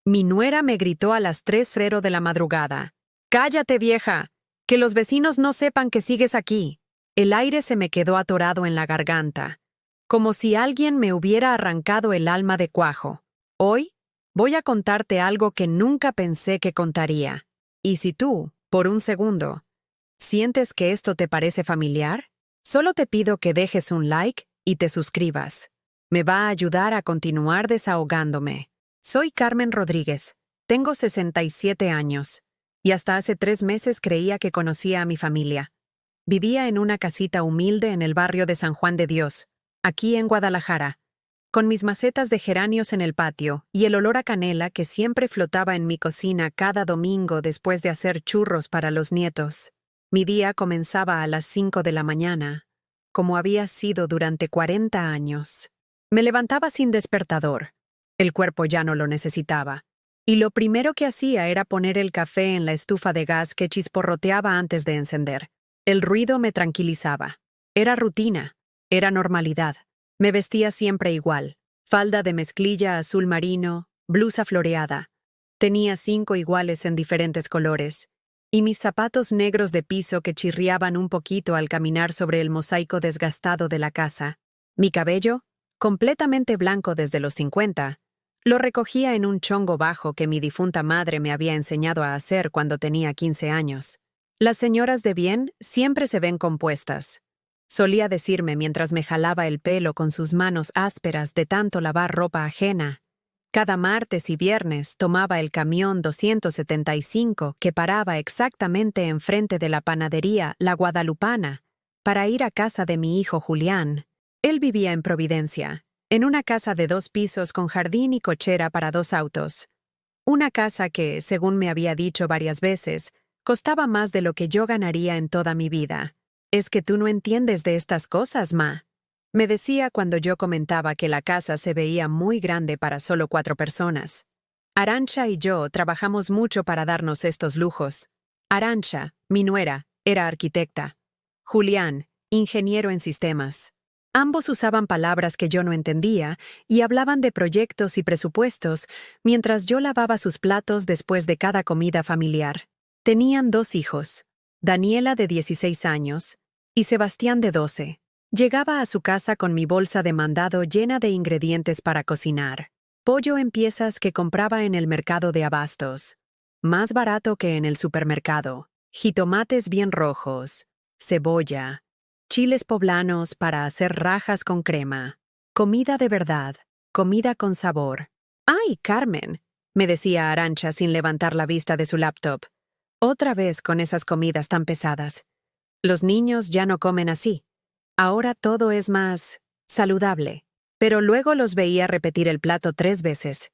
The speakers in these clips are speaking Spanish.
Mi nuera me gritó a las 3:00 de la madrugada. «¡Cállate, vieja! ¡Que los vecinos no sepan que sigues aquí!». El aire se me quedó atorado en la garganta, como si alguien me hubiera arrancado el alma de cuajo. Hoy voy a contarte algo que nunca pensé que contaría. Y si tú, por un segundo, sientes que esto te parece familiar, solo te pido que dejes un like y te suscribas. Me va a ayudar a continuar desahogándome. Soy Carmen Rodríguez, tengo 67 años, y hasta hace 3 meses creía que conocía a mi familia. Vivía en una casita humilde en el barrio de San Juan de Dios, aquí en Guadalajara, con mis macetas de geranios en el patio y el olor a canela que siempre flotaba en mi cocina cada domingo después de hacer churros para los nietos. Mi día comenzaba a las 5 de la mañana, como había sido durante 40 años. Me levantaba sin despertador. El cuerpo ya no lo necesitaba. Y lo primero que hacía era poner el café en la estufa de gas que chisporroteaba antes de encender. El ruido me tranquilizaba. Era rutina, era normalidad. Me vestía siempre igual. Falda de mezclilla azul marino, blusa floreada. Tenía 5 iguales en diferentes colores. Y mis zapatos negros de piso que chirriaban un poquito al caminar sobre el mosaico desgastado de la casa. Mi cabello, completamente blanco desde los 50, lo recogía en un chongo bajo que mi difunta madre me había enseñado a hacer cuando tenía 15 años. Las señoras de bien siempre se ven compuestas, solía decirme mientras me jalaba el pelo con sus manos ásperas de tanto lavar ropa ajena. Cada martes y viernes tomaba el camión 275 que paraba exactamente enfrente de la panadería La Guadalupana para ir a casa de mi hijo Julián. Él vivía en Providencia, en una casa de 2 pisos con jardín y cochera para 2 autos. Una casa que, según me había dicho varias veces, costaba más de lo que yo ganaría en toda mi vida. «Es que tú no entiendes de estas cosas, ma», me decía cuando yo comentaba que la casa se veía muy grande para solo 4 personas. Arantxa y yo trabajamos mucho para darnos estos lujos. Arantxa, mi nuera, era arquitecta. Julián, ingeniero en sistemas. Ambos usaban palabras que yo no entendía y hablaban de proyectos y presupuestos mientras yo lavaba sus platos después de cada comida familiar. Tenían 2 hijos, Daniela de 16 años y Sebastián de 12. Llegaba a su casa con mi bolsa de mandado llena de ingredientes para cocinar. Pollo en piezas que compraba en el mercado de abastos, más barato que en el supermercado. Jitomates bien rojos, cebolla, chiles poblanos para hacer rajas con crema. Comida de verdad, comida con sabor. «¡Ay, Carmen!», me decía Arantxa sin levantar la vista de su laptop. «Otra vez con esas comidas tan pesadas. Los niños ya no comen así. Ahora todo es más saludable». Pero luego los veía repetir el plato 3 veces.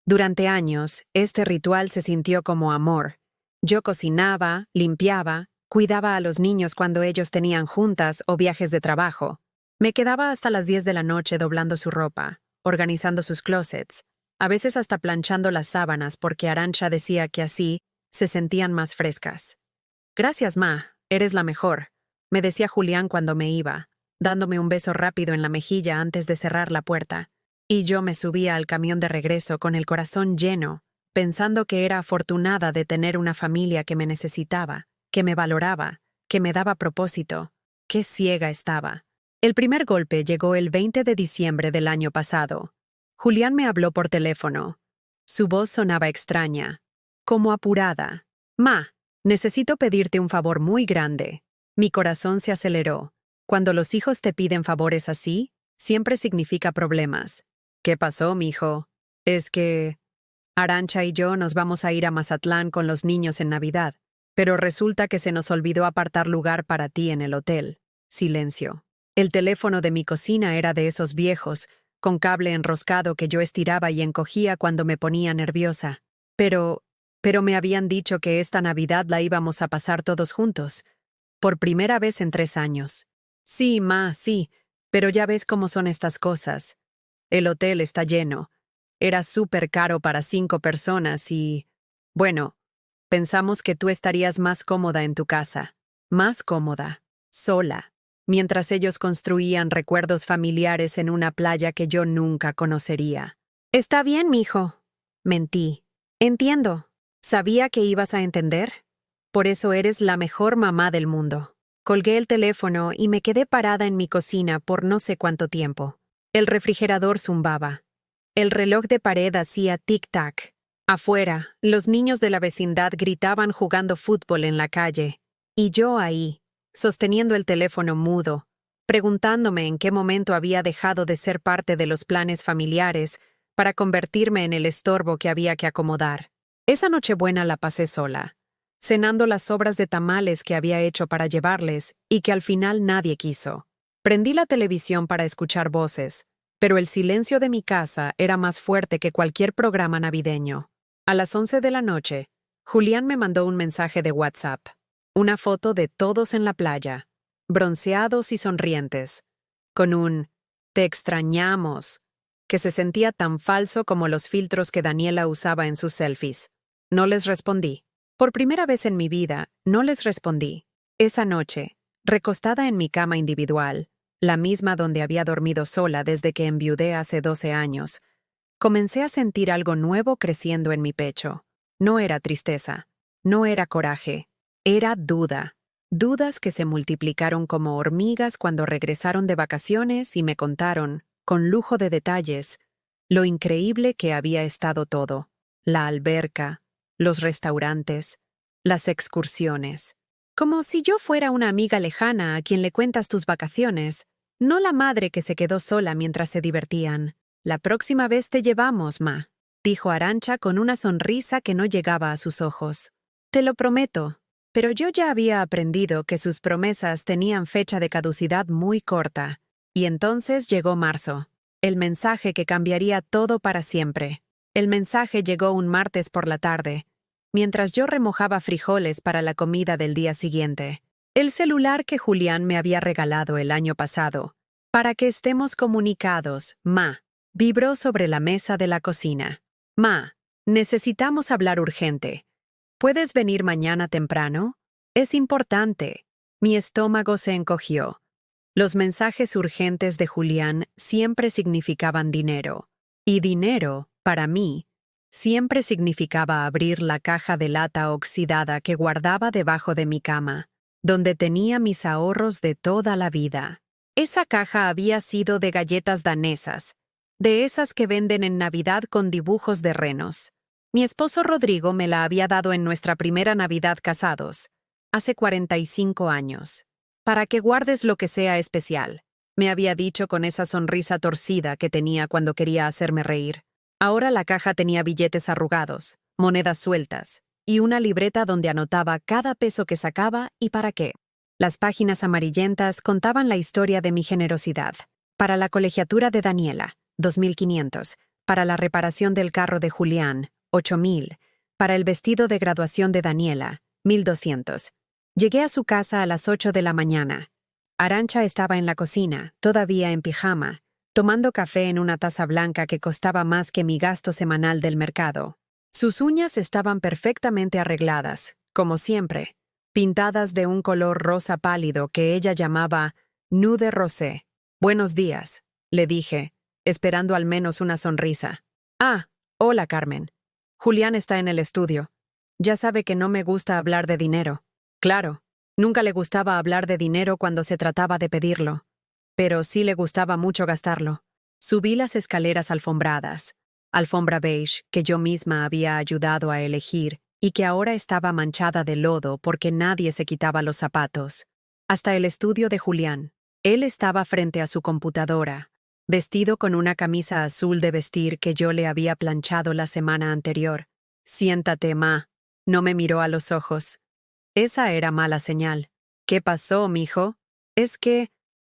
Durante años, este ritual se sintió como amor. Yo cocinaba, limpiaba, cuidaba a los niños cuando ellos tenían juntas o viajes de trabajo. Me quedaba hasta las 10 de la noche doblando su ropa, organizando sus closets, a veces hasta planchando las sábanas porque Arantxa decía que así se sentían más frescas. «Gracias, ma, eres la mejor», me decía Julián cuando me iba, dándome un beso rápido en la mejilla antes de cerrar la puerta. Y yo me subía al camión de regreso con el corazón lleno, pensando que era afortunada de tener una familia que me necesitaba, que me valoraba, que me daba propósito. Qué ciega estaba. El primer golpe llegó el 20 de diciembre del año pasado. Julián me habló por teléfono. Su voz sonaba extraña, como apurada. «Ma, necesito pedirte un favor muy grande». Mi corazón se aceleró. Cuando los hijos te piden favores así, siempre significa problemas. «¿Qué pasó, mijo?» «Es que Arantxa y yo nos vamos a ir a Mazatlán con los niños en Navidad, pero resulta que se nos olvidó apartar lugar para ti en el hotel». Silencio. El teléfono de mi cocina era de esos viejos, con cable enroscado que yo estiraba y encogía cuando me ponía nerviosa. Pero me habían dicho que esta Navidad la íbamos a pasar todos juntos, por primera vez en 3 años. «Sí, ma, sí, pero ya ves cómo son estas cosas. El hotel está lleno. Era súper caro para 5 personas y... Bueno, pensamos que tú estarías más cómoda en tu casa. Más cómoda, sola, mientras ellos construían recuerdos familiares en una playa que yo nunca conocería». «Está bien, mijo». Mentí. Entiendo. Sabía que ibas a entender. Por eso eres la mejor mamá del mundo. Colgué el teléfono y me quedé parada en mi cocina por no sé cuánto tiempo. El refrigerador zumbaba. El reloj de pared hacía tic-tac. Afuera, los niños de la vecindad gritaban jugando fútbol en la calle. Y yo ahí, sosteniendo el teléfono mudo, preguntándome en qué momento había dejado de ser parte de los planes familiares para convertirme en el estorbo que había que acomodar. Esa Nochebuena la pasé sola, cenando las sobras de tamales que había hecho para llevarles y que al final nadie quiso. Prendí la televisión para escuchar voces, pero el silencio de mi casa era más fuerte que cualquier programa navideño. A las 11 de la noche, Julián me mandó un mensaje de WhatsApp. Una foto de todos en la playa, bronceados y sonrientes, con un «Te extrañamos», que se sentía tan falso como los filtros que Daniela usaba en sus selfies. No les respondí. Por primera vez en mi vida, no les respondí. Esa noche, recostada en mi cama individual, la misma donde había dormido sola desde que enviudé hace 12 años, comencé a sentir algo nuevo creciendo en mi pecho. No era tristeza, no era coraje, era duda. Dudas que se multiplicaron como hormigas cuando regresaron de vacaciones y me contaron, con lujo de detalles, lo increíble que había estado todo. La alberca, los restaurantes, las excursiones. Como si yo fuera una amiga lejana a quien le cuentas tus vacaciones, no la madre que se quedó sola mientras se divertían. «La próxima vez te llevamos, ma», dijo Arantxa con una sonrisa que no llegaba a sus ojos. «Te lo prometo». Pero yo ya había aprendido que sus promesas tenían fecha de caducidad muy corta. Y entonces llegó marzo. El mensaje que cambiaría todo para siempre. El mensaje llegó un martes por la tarde, mientras yo remojaba frijoles para la comida del día siguiente. El celular que Julián me había regalado el año pasado. «Para que estemos comunicados, ma», vibró sobre la mesa de la cocina. «Ma, necesitamos hablar urgente. ¿Puedes venir mañana temprano? Es importante». Mi estómago se encogió. Los mensajes urgentes de Julián siempre significaban dinero. Y dinero, para mí, siempre significaba abrir la caja de lata oxidada que guardaba debajo de mi cama, donde tenía mis ahorros de toda la vida. Esa caja había sido de galletas danesas, de esas que venden en Navidad con dibujos de renos. Mi esposo Rodrigo me la había dado en nuestra primera Navidad casados, hace 45 años. «Para que guardes lo que sea especial», me había dicho con esa sonrisa torcida que tenía cuando quería hacerme reír. Ahora la caja tenía billetes arrugados, monedas sueltas, y una libreta donde anotaba cada peso que sacaba y para qué. Las páginas amarillentas contaban la historia de mi generosidad. Para la colegiatura de Daniela, 2.500. Para la reparación del carro de Julián, 8.000. Para el vestido de graduación de Daniela, 1.200. Llegué a su casa a las 8 de la mañana. Arantxa estaba en la cocina, todavía en pijama, tomando café en una taza blanca que costaba más que mi gasto semanal del mercado. Sus uñas estaban perfectamente arregladas, como siempre, pintadas de un color rosa pálido que ella llamaba nude rosé. «Buenos días», le dije, esperando al menos una sonrisa. «Ah, hola, Carmen. Julián está en el estudio. Ya sabe que no me gusta hablar de dinero». Claro, nunca le gustaba hablar de dinero cuando se trataba de pedirlo, pero sí le gustaba mucho gastarlo. Subí las escaleras alfombradas, alfombra beige que yo misma había ayudado a elegir y que ahora estaba manchada de lodo porque nadie se quitaba los zapatos, hasta el estudio de Julián. Él estaba frente a su computadora, vestido con una camisa azul de vestir que yo le había planchado la semana anterior. «Siéntate, ma». No me miró a los ojos. Esa era mala señal. «¿Qué pasó, mijo?» «Es que...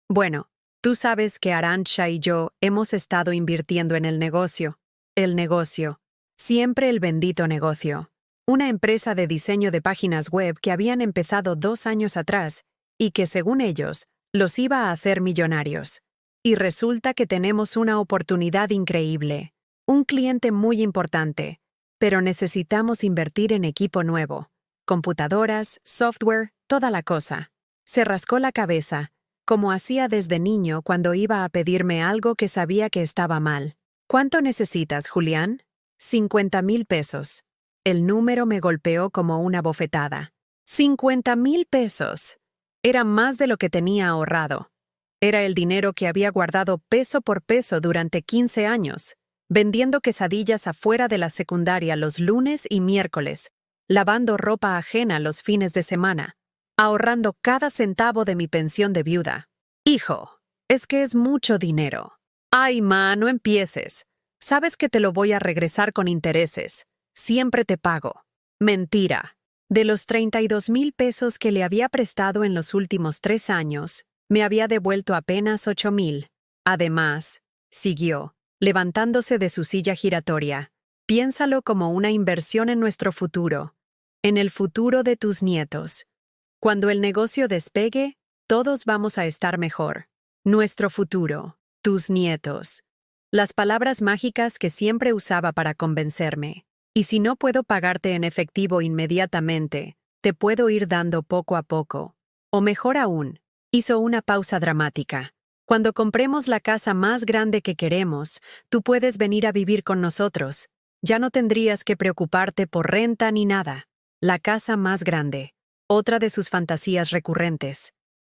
Bueno, tú sabes que Arantxa y yo hemos estado invirtiendo en el negocio». El negocio. Siempre el bendito negocio. Una empresa de diseño de páginas web que habían empezado 2 años atrás y que, según ellos, los iba a hacer millonarios. Y resulta que tenemos una oportunidad increíble. Un cliente muy importante. Pero necesitamos invertir en equipo nuevo. Computadoras, software, toda la cosa. Se rascó la cabeza, como hacía desde niño cuando iba a pedirme algo que sabía que estaba mal. «¿Cuánto necesitas, Julián?» 50.000 pesos. El número me golpeó como una bofetada. 50,000 pesos. Era más de lo que tenía ahorrado. Era el dinero que había guardado peso por peso durante 15 años, vendiendo quesadillas afuera de la secundaria los lunes y miércoles, lavando ropa ajena los fines de semana, ahorrando cada centavo de mi pensión de viuda. Hijo, es que es mucho dinero. Ay, ma, no empieces. Sabes que te lo voy a regresar con intereses. Siempre te pago. Mentira. De los 32,000 pesos que le había prestado en los últimos 3 años, me había devuelto apenas 8,000. Además, siguió, levantándose de su silla giratoria, piénsalo como una inversión en nuestro futuro, en el futuro de tus nietos. Cuando el negocio despegue, todos vamos a estar mejor. Nuestro futuro, tus nietos. Las palabras mágicas que siempre usaba para convencerme. Y si no puedo pagarte en efectivo inmediatamente, te puedo ir dando poco a poco. O mejor aún, hizo una pausa dramática. Cuando compremos la casa más grande que queremos, tú puedes venir a vivir con nosotros. Ya no tendrías que preocuparte por renta ni nada. La casa más grande. Otra de sus fantasías recurrentes.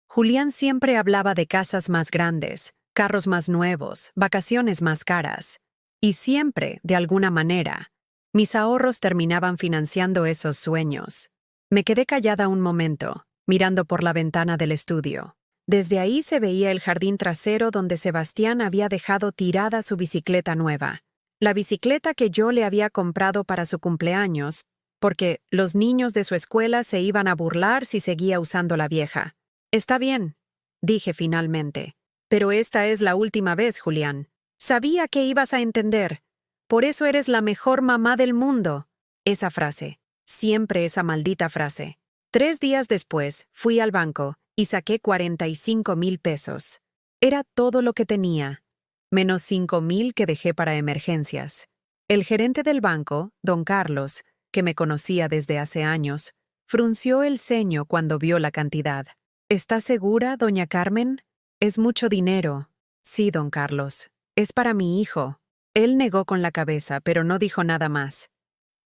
Julián siempre hablaba de casas más grandes, carros más nuevos, vacaciones más caras. Y siempre, de alguna manera, mis ahorros terminaban financiando esos sueños. Me quedé callada un momento, mirando por la ventana del estudio. Desde ahí se veía el jardín trasero donde Sebastián había dejado tirada su bicicleta nueva. La bicicleta que yo le había comprado para su cumpleaños, porque los niños de su escuela se iban a burlar si seguía usando la vieja. Está bien, dije finalmente. Pero esta es la última vez, Julián. Sabía que ibas a entender. Por eso eres la mejor mamá del mundo. Esa frase. Siempre esa maldita frase. 3 días después, fui al banco y saqué 45,000 pesos. Era todo lo que tenía, menos 5,000 que dejé para emergencias. El gerente del banco, don Carlos, que me conocía desde hace años, frunció el ceño cuando vio la cantidad. ¿Está segura, doña Carmen? Es mucho dinero. Sí, don Carlos. Es para mi hijo. Él negó con la cabeza, pero no dijo nada más.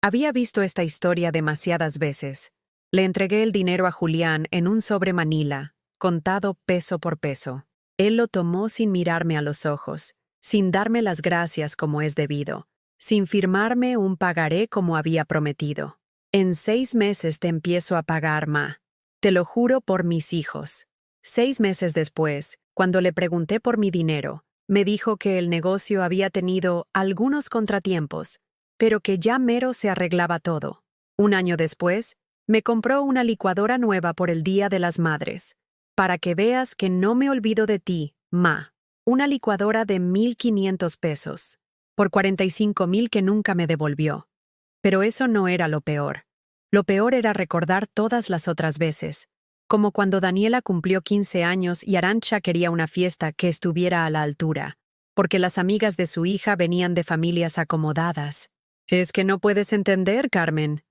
Había visto esta historia demasiadas veces. Le entregué el dinero a Julián en un sobre Manila, contado peso por peso. Él lo tomó sin mirarme a los ojos, sin darme las gracias como es debido, sin firmarme un pagaré como había prometido. En 6 meses te empiezo a pagar, ma. Te lo juro por mis hijos. 6 meses después, cuando le pregunté por mi dinero, me dijo que el negocio había tenido algunos contratiempos, pero que ya mero se arreglaba todo. Un año después, me compró una licuadora nueva por el Día de las Madres. Para que veas que no me olvido de ti, ma. Una licuadora de 1,500 pesos. Por 45,000 que nunca me devolvió. Pero eso no era lo peor. Lo peor era recordar todas las otras veces. Como cuando Daniela cumplió 15 años y Arantxa quería una fiesta que estuviera a la altura, porque las amigas de su hija venían de familias acomodadas. «Es que no puedes entender, Carmen»,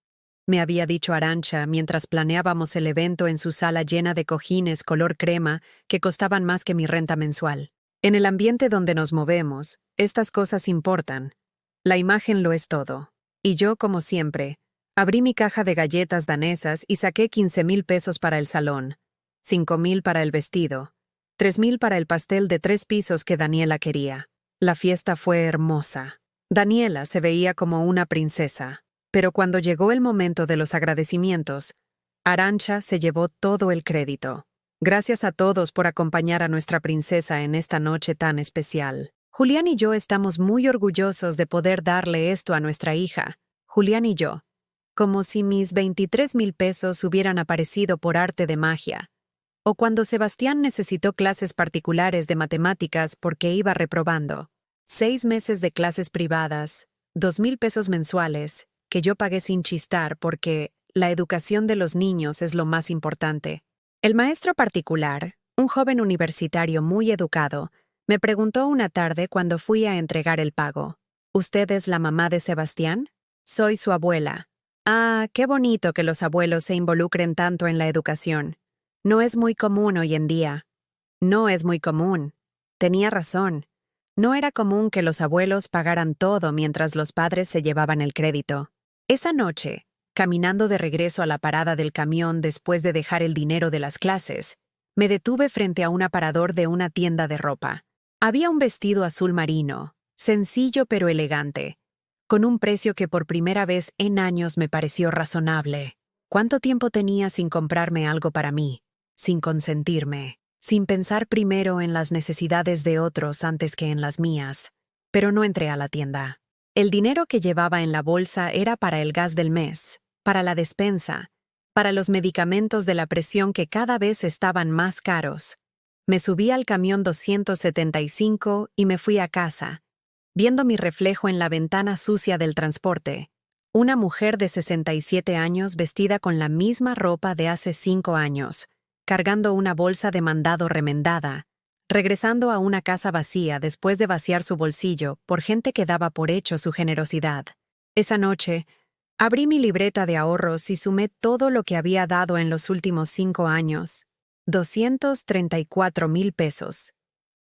me había dicho Arantxa mientras planeábamos el evento en su sala llena de cojines color crema que costaban más que mi renta mensual. En el ambiente donde nos movemos, estas cosas importan. La imagen lo es todo. Y yo, como siempre, abrí mi caja de galletas danesas y saqué 15,000 pesos para el salón, 5,000 para el vestido, 3,000 para el pastel de 3 pisos que Daniela quería. La fiesta fue hermosa. Daniela se veía como una princesa, pero cuando llegó el momento de los agradecimientos, Arantxa se llevó todo el crédito. Gracias a todos por acompañar a nuestra princesa en esta noche tan especial. Julián y yo estamos muy orgullosos de poder darle esto a nuestra hija. Julián y yo. Como si mis 23,000 pesos hubieran aparecido por arte de magia. O cuando Sebastián necesitó clases particulares de matemáticas porque iba reprobando. 6 meses de clases privadas, 2,000 pesos mensuales, que yo pagué sin chistar porque la educación de los niños es lo más importante. El maestro particular, un joven universitario muy educado, me preguntó una tarde cuando fui a entregar el pago. ¿Usted es la mamá de Sebastián? Soy su abuela. Ah, qué bonito que los abuelos se involucren tanto en la educación. No es muy común hoy en día. No es muy común. Tenía razón. No era común que los abuelos pagaran todo mientras los padres se llevaban el crédito. Esa noche, caminando de regreso a la parada del camión después de dejar el dinero de las clases, me detuve frente a un aparador de una tienda de ropa. Había un vestido azul marino, sencillo pero elegante, con un precio que por primera vez en años me pareció razonable. ¿Cuánto tiempo tenía sin comprarme algo para mí, sin consentirme, sin pensar primero en las necesidades de otros antes que en las mías? Pero no entré a la tienda. El dinero que llevaba en la bolsa era para el gas del mes, para la despensa, para los medicamentos de la presión que cada vez estaban más caros. Me subí al camión 275 y me fui a casa, viendo mi reflejo en la ventana sucia del transporte. Una mujer de 67 años vestida con la misma ropa de hace 5 años, cargando una bolsa de mandado remendada, regresando a una casa vacía después de vaciar su bolsillo por gente que daba por hecho su generosidad. Esa noche, abrí mi libreta de ahorros y sumé todo lo que había dado en los últimos 5 años. 234,000 pesos.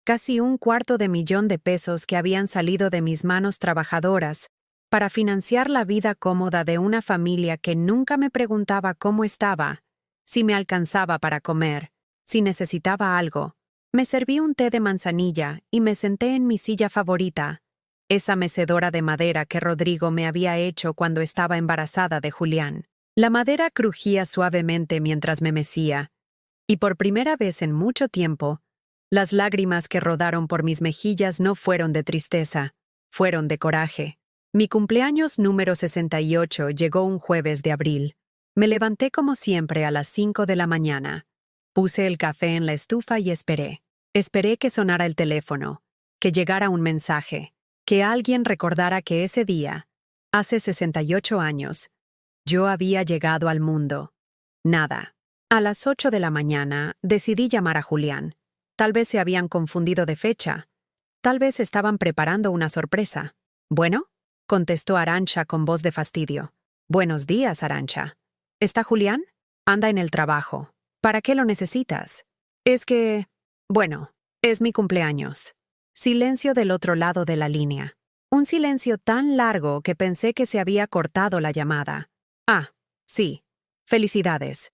Casi $250,000 que habían salido de mis manos trabajadoras para financiar la vida cómoda de una familia que nunca me preguntaba cómo estaba, si me alcanzaba para comer, si necesitaba algo. Me serví un té de manzanilla y me senté en mi silla favorita, esa mecedora de madera que Rodrigo me había hecho cuando estaba embarazada de Julián. La madera crujía suavemente mientras me mecía, y por primera vez en mucho tiempo, las lágrimas que rodaron por mis mejillas no fueron de tristeza, fueron de coraje. Mi cumpleaños número 68 llegó un jueves de abril. Me levanté como siempre a las 5 de la mañana. Puse el café en la estufa y esperé. Esperé que sonara el teléfono, que llegara un mensaje, que alguien recordara que ese día, hace 68 años, yo había llegado al mundo. Nada. A las 8 de la mañana decidí llamar a Julián. Tal vez se habían confundido de fecha. Tal vez estaban preparando una sorpresa. ¿Bueno? Contestó Arantxa con voz de fastidio. Buenos días, Arantxa. ¿Está Julián? Anda en el trabajo. ¿Para qué lo necesitas? Es que... Bueno, es mi cumpleaños. Silencio del otro lado de la línea. Un silencio tan largo que pensé que se había cortado la llamada. Ah, sí. Felicidades.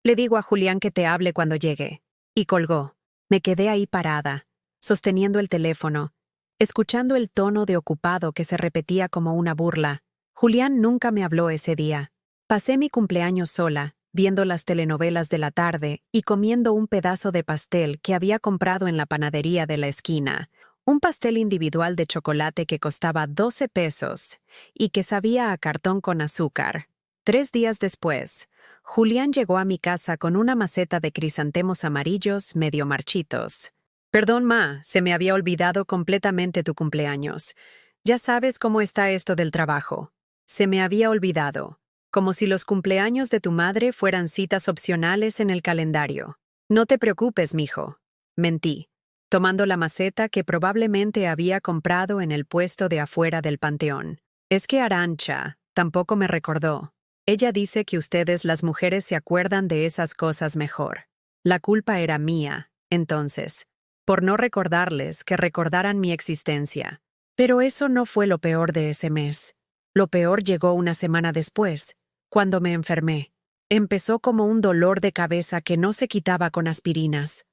Le digo a Julián que te hable cuando llegue. Y colgó. Me quedé ahí parada, sosteniendo el teléfono, escuchando el tono de ocupado que se repetía como una burla. Julián nunca me habló ese día. Pasé mi cumpleaños sola, viendo las telenovelas de la tarde y comiendo un pedazo de pastel que había comprado en la panadería de la esquina, un pastel individual de chocolate que costaba 12 pesos y que sabía a cartón con azúcar. 3 días después, Julián llegó a mi casa con una maceta de crisantemos amarillos medio marchitos. Perdón, ma, se me había olvidado completamente tu cumpleaños. Ya sabes cómo está esto del trabajo. Se me había olvidado. Como si los cumpleaños de tu madre fueran citas opcionales en el calendario. No te preocupes, mijo. Mentí, tomando la maceta que probablemente había comprado en el puesto de afuera del panteón. Es que Arantxa tampoco me recordó. Ella dice que ustedes las mujeres se acuerdan de esas cosas mejor. La culpa era mía, entonces, por no recordarles que recordaran mi existencia. Pero eso no fue lo peor de ese mes. Lo peor llegó una semana después, cuando me enfermé. Empezó como un dolor de cabeza que no se quitaba con aspirinas.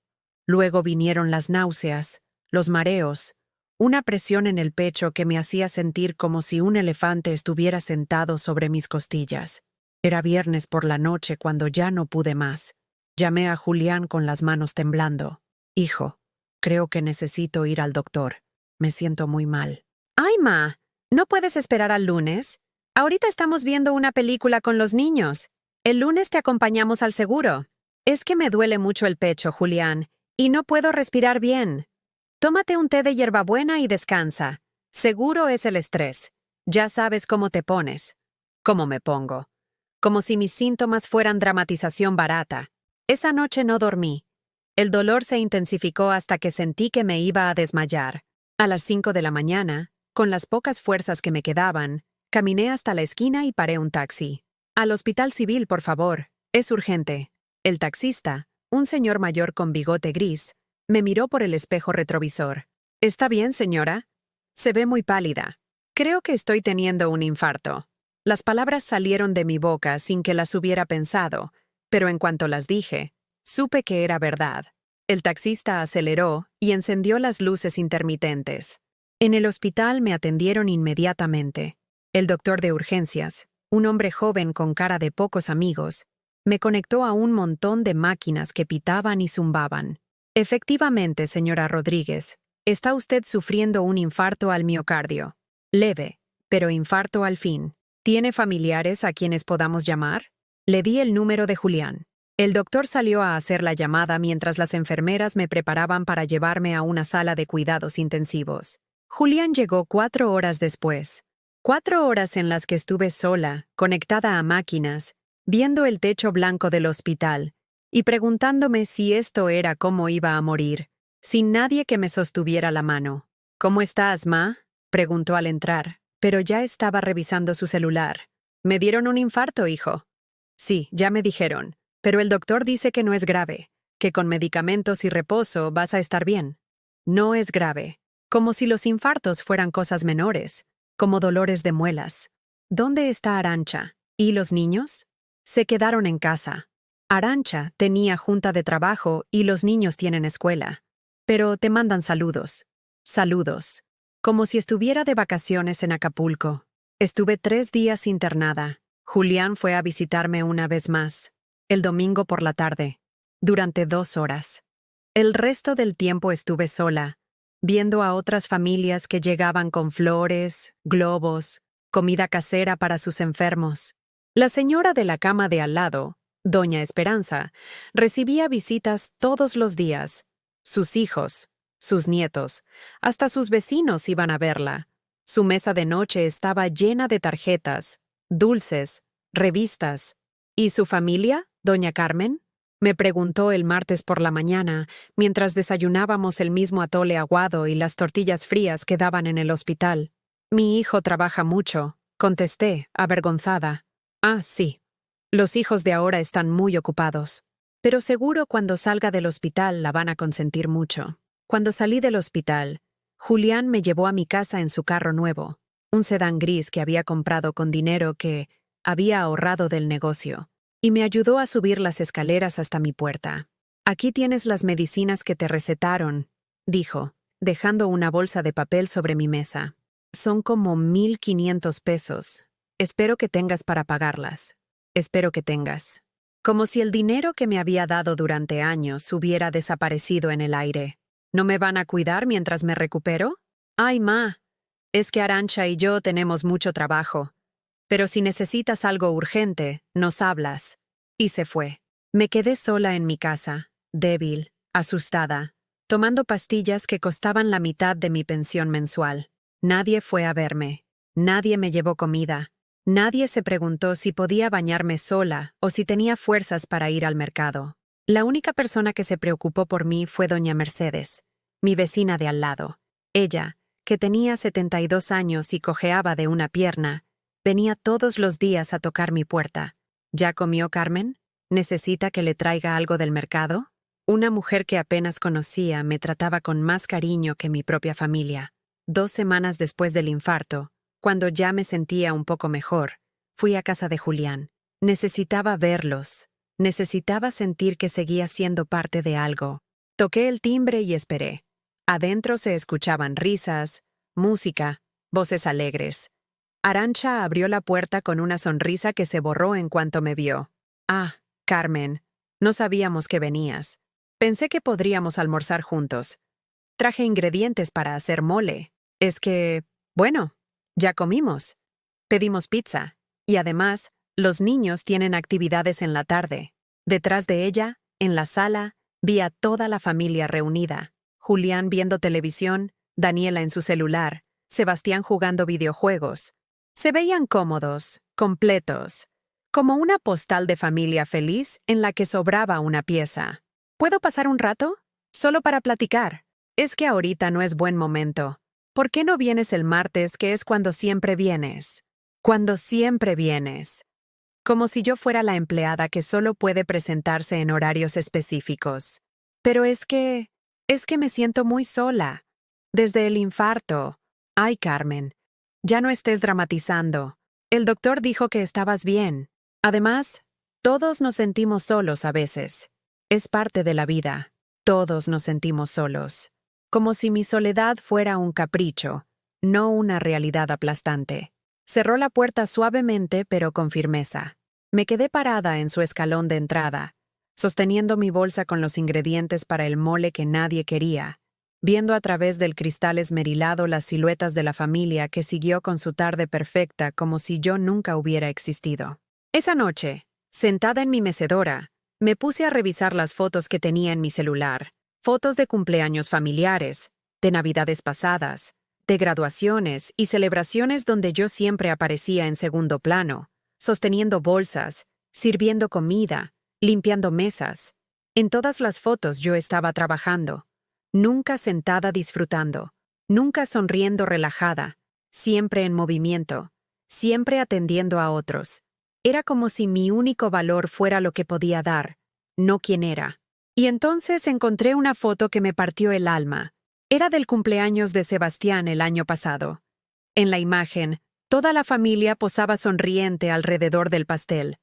Luego vinieron las náuseas, los mareos, una presión en el pecho que me hacía sentir como si un elefante estuviera sentado sobre mis costillas. Era viernes por la noche cuando ya no pude más. Llamé a Julián con las manos temblando. Hijo, creo que necesito ir al doctor. Me siento muy mal. ¡Ay, ma! ¿No puedes esperar al lunes? Ahorita estamos viendo una película con los niños. El lunes te acompañamos al seguro. Es que me duele mucho el pecho, Julián, y no puedo respirar bien. Tómate un té de hierbabuena y descansa. Seguro es el estrés. Ya sabes cómo te pones. ¿Cómo me pongo? Como si mis síntomas fueran dramatización barata. Esa noche no dormí. El dolor se intensificó hasta que sentí que me iba a desmayar. A las 5 de la mañana, con las pocas fuerzas que me quedaban, caminé hasta la esquina y paré un taxi. Al hospital civil, por favor. Es urgente. El taxista, un señor mayor con bigote gris, me miró por el espejo retrovisor. ¿Está bien, señora? Se ve muy pálida. Creo que estoy teniendo un infarto. Las palabras salieron de mi boca sin que las hubiera pensado, pero en cuanto las dije, supe que era verdad. El taxista aceleró y encendió las luces intermitentes. En el hospital me atendieron inmediatamente. El doctor de urgencias, un hombre joven con cara de pocos amigos, me conectó a un montón de máquinas que pitaban y zumbaban. Efectivamente, señora Rodríguez, está usted sufriendo un infarto al miocardio. Leve, pero infarto al fin. ¿Tiene familiares a quienes podamos llamar? Le di el número de Julián. El doctor salió a hacer la llamada mientras las enfermeras me preparaban para llevarme a una sala de cuidados intensivos. Julián llegó 4 horas después. 4 horas en las que estuve sola, conectada a máquinas, viendo el techo blanco del hospital y preguntándome si esto era cómo iba a morir, sin nadie que me sostuviera la mano. ¿Cómo estás, ma?, preguntó al entrar, pero ya estaba revisando su celular. «Me dieron un infarto, hijo». «Sí, ya me dijeron, pero el doctor dice que no es grave, que con medicamentos y reposo vas a estar bien». No es grave, como si los infartos fueran cosas menores, como dolores de muelas. ¿Dónde está Arantxa? ¿Y los niños? Se quedaron en casa. Arantxa tenía junta de trabajo y los niños tienen escuela. Pero te mandan saludos. Saludos. Como si estuviera de vacaciones en Acapulco. Estuve 3 días internada. Julián fue a visitarme una vez más. El domingo por la tarde. Durante 2 horas. El resto del tiempo estuve sola, viendo a otras familias que llegaban con flores, globos, comida casera para sus enfermos. La señora de la cama de al lado, doña Esperanza, recibía visitas todos los días. Sus hijos, sus nietos, hasta sus vecinos iban a verla. Su mesa de noche estaba llena de tarjetas, dulces, revistas. ¿Y su familia, doña Carmen?, me preguntó el martes por la mañana, mientras desayunábamos el mismo atole aguado y las tortillas frías que daban en el hospital. «Mi hijo trabaja mucho», contesté, avergonzada. «Ah, sí. Los hijos de ahora están muy ocupados. Pero seguro cuando salga del hospital la van a consentir mucho». Cuando salí del hospital, Julián me llevó a mi casa en su carro nuevo, un sedán gris que había comprado con dinero que había ahorrado del negocio, y me ayudó a subir las escaleras hasta mi puerta. «Aquí tienes las medicinas que te recetaron», dijo, dejando una bolsa de papel sobre mi mesa. «Son como 1,500 pesos. Espero que tengas para pagarlas. Espero que tengas». Como si el dinero que me había dado durante años hubiera desaparecido en el aire. ¿No me van a cuidar mientras me recupero? «Ay, ma, es que Arantxa y yo tenemos mucho trabajo. Pero si necesitas algo urgente, nos hablas». Y se fue. Me quedé sola en mi casa, débil, asustada, tomando pastillas que costaban la mitad de mi pensión mensual. Nadie fue a verme. Nadie me llevó comida. Nadie se preguntó si podía bañarme sola o si tenía fuerzas para ir al mercado. La única persona que se preocupó por mí fue doña Mercedes, mi vecina de al lado. Ella, que tenía 72 años y cojeaba de una pierna, venía todos los días a tocar mi puerta. «¿Ya comió Carmen? ¿Necesita que le traiga algo del mercado?» Una mujer que apenas conocía me trataba con más cariño que mi propia familia. 2 semanas después del infarto, cuando ya me sentía un poco mejor, fui a casa de Julián. Necesitaba verlos. Necesitaba sentir que seguía siendo parte de algo. Toqué el timbre y esperé. Adentro se escuchaban risas, música, voces alegres. Arantxa abrió la puerta con una sonrisa que se borró en cuanto me vio. «Ah, Carmen, no sabíamos que venías. Pensé que podríamos almorzar juntos. Traje ingredientes para hacer mole. Es que, bueno, ya comimos. Pedimos pizza. Y además, los niños tienen actividades en la tarde». Detrás de ella, en la sala, vi a toda la familia reunida. Julián viendo televisión, Daniela en su celular, Sebastián jugando videojuegos. Se veían cómodos, completos, como una postal de familia feliz en la que sobraba una pieza. «¿Puedo pasar un rato? Solo para platicar. Es que ahorita no es buen momento. ¿Por qué no vienes el martes, que es cuando siempre vienes?» Cuando siempre vienes. Como si yo fuera la empleada que solo puede presentarse en horarios específicos. Pero es que me siento muy sola. Desde el infarto. Ay, Carmen, ya no estés dramatizando. El doctor dijo que estabas bien. Además, todos nos sentimos solos a veces. Es parte de la vida. Todos nos sentimos solos. Como si mi soledad fuera un capricho, no una realidad aplastante. Cerró la puerta suavemente pero con firmeza. Me quedé parada en su escalón de entrada, sosteniendo mi bolsa con los ingredientes para el mole que nadie quería, viendo a través del cristal esmerilado las siluetas de la familia que siguió con su tarde perfecta como si yo nunca hubiera existido. Esa noche, sentada en mi mecedora, me puse a revisar las fotos que tenía en mi celular, fotos de cumpleaños familiares, de navidades pasadas, de graduaciones y celebraciones donde yo siempre aparecía en segundo plano, sosteniendo bolsas, sirviendo comida, limpiando mesas. En todas las fotos yo estaba trabajando, nunca sentada disfrutando, nunca sonriendo relajada, siempre en movimiento, siempre atendiendo a otros. Era como si mi único valor fuera lo que podía dar, no quién era. Y entonces encontré una foto que me partió el alma. Era del cumpleaños de Sebastián el año pasado. En la imagen, toda la familia posaba sonriente alrededor del pastel.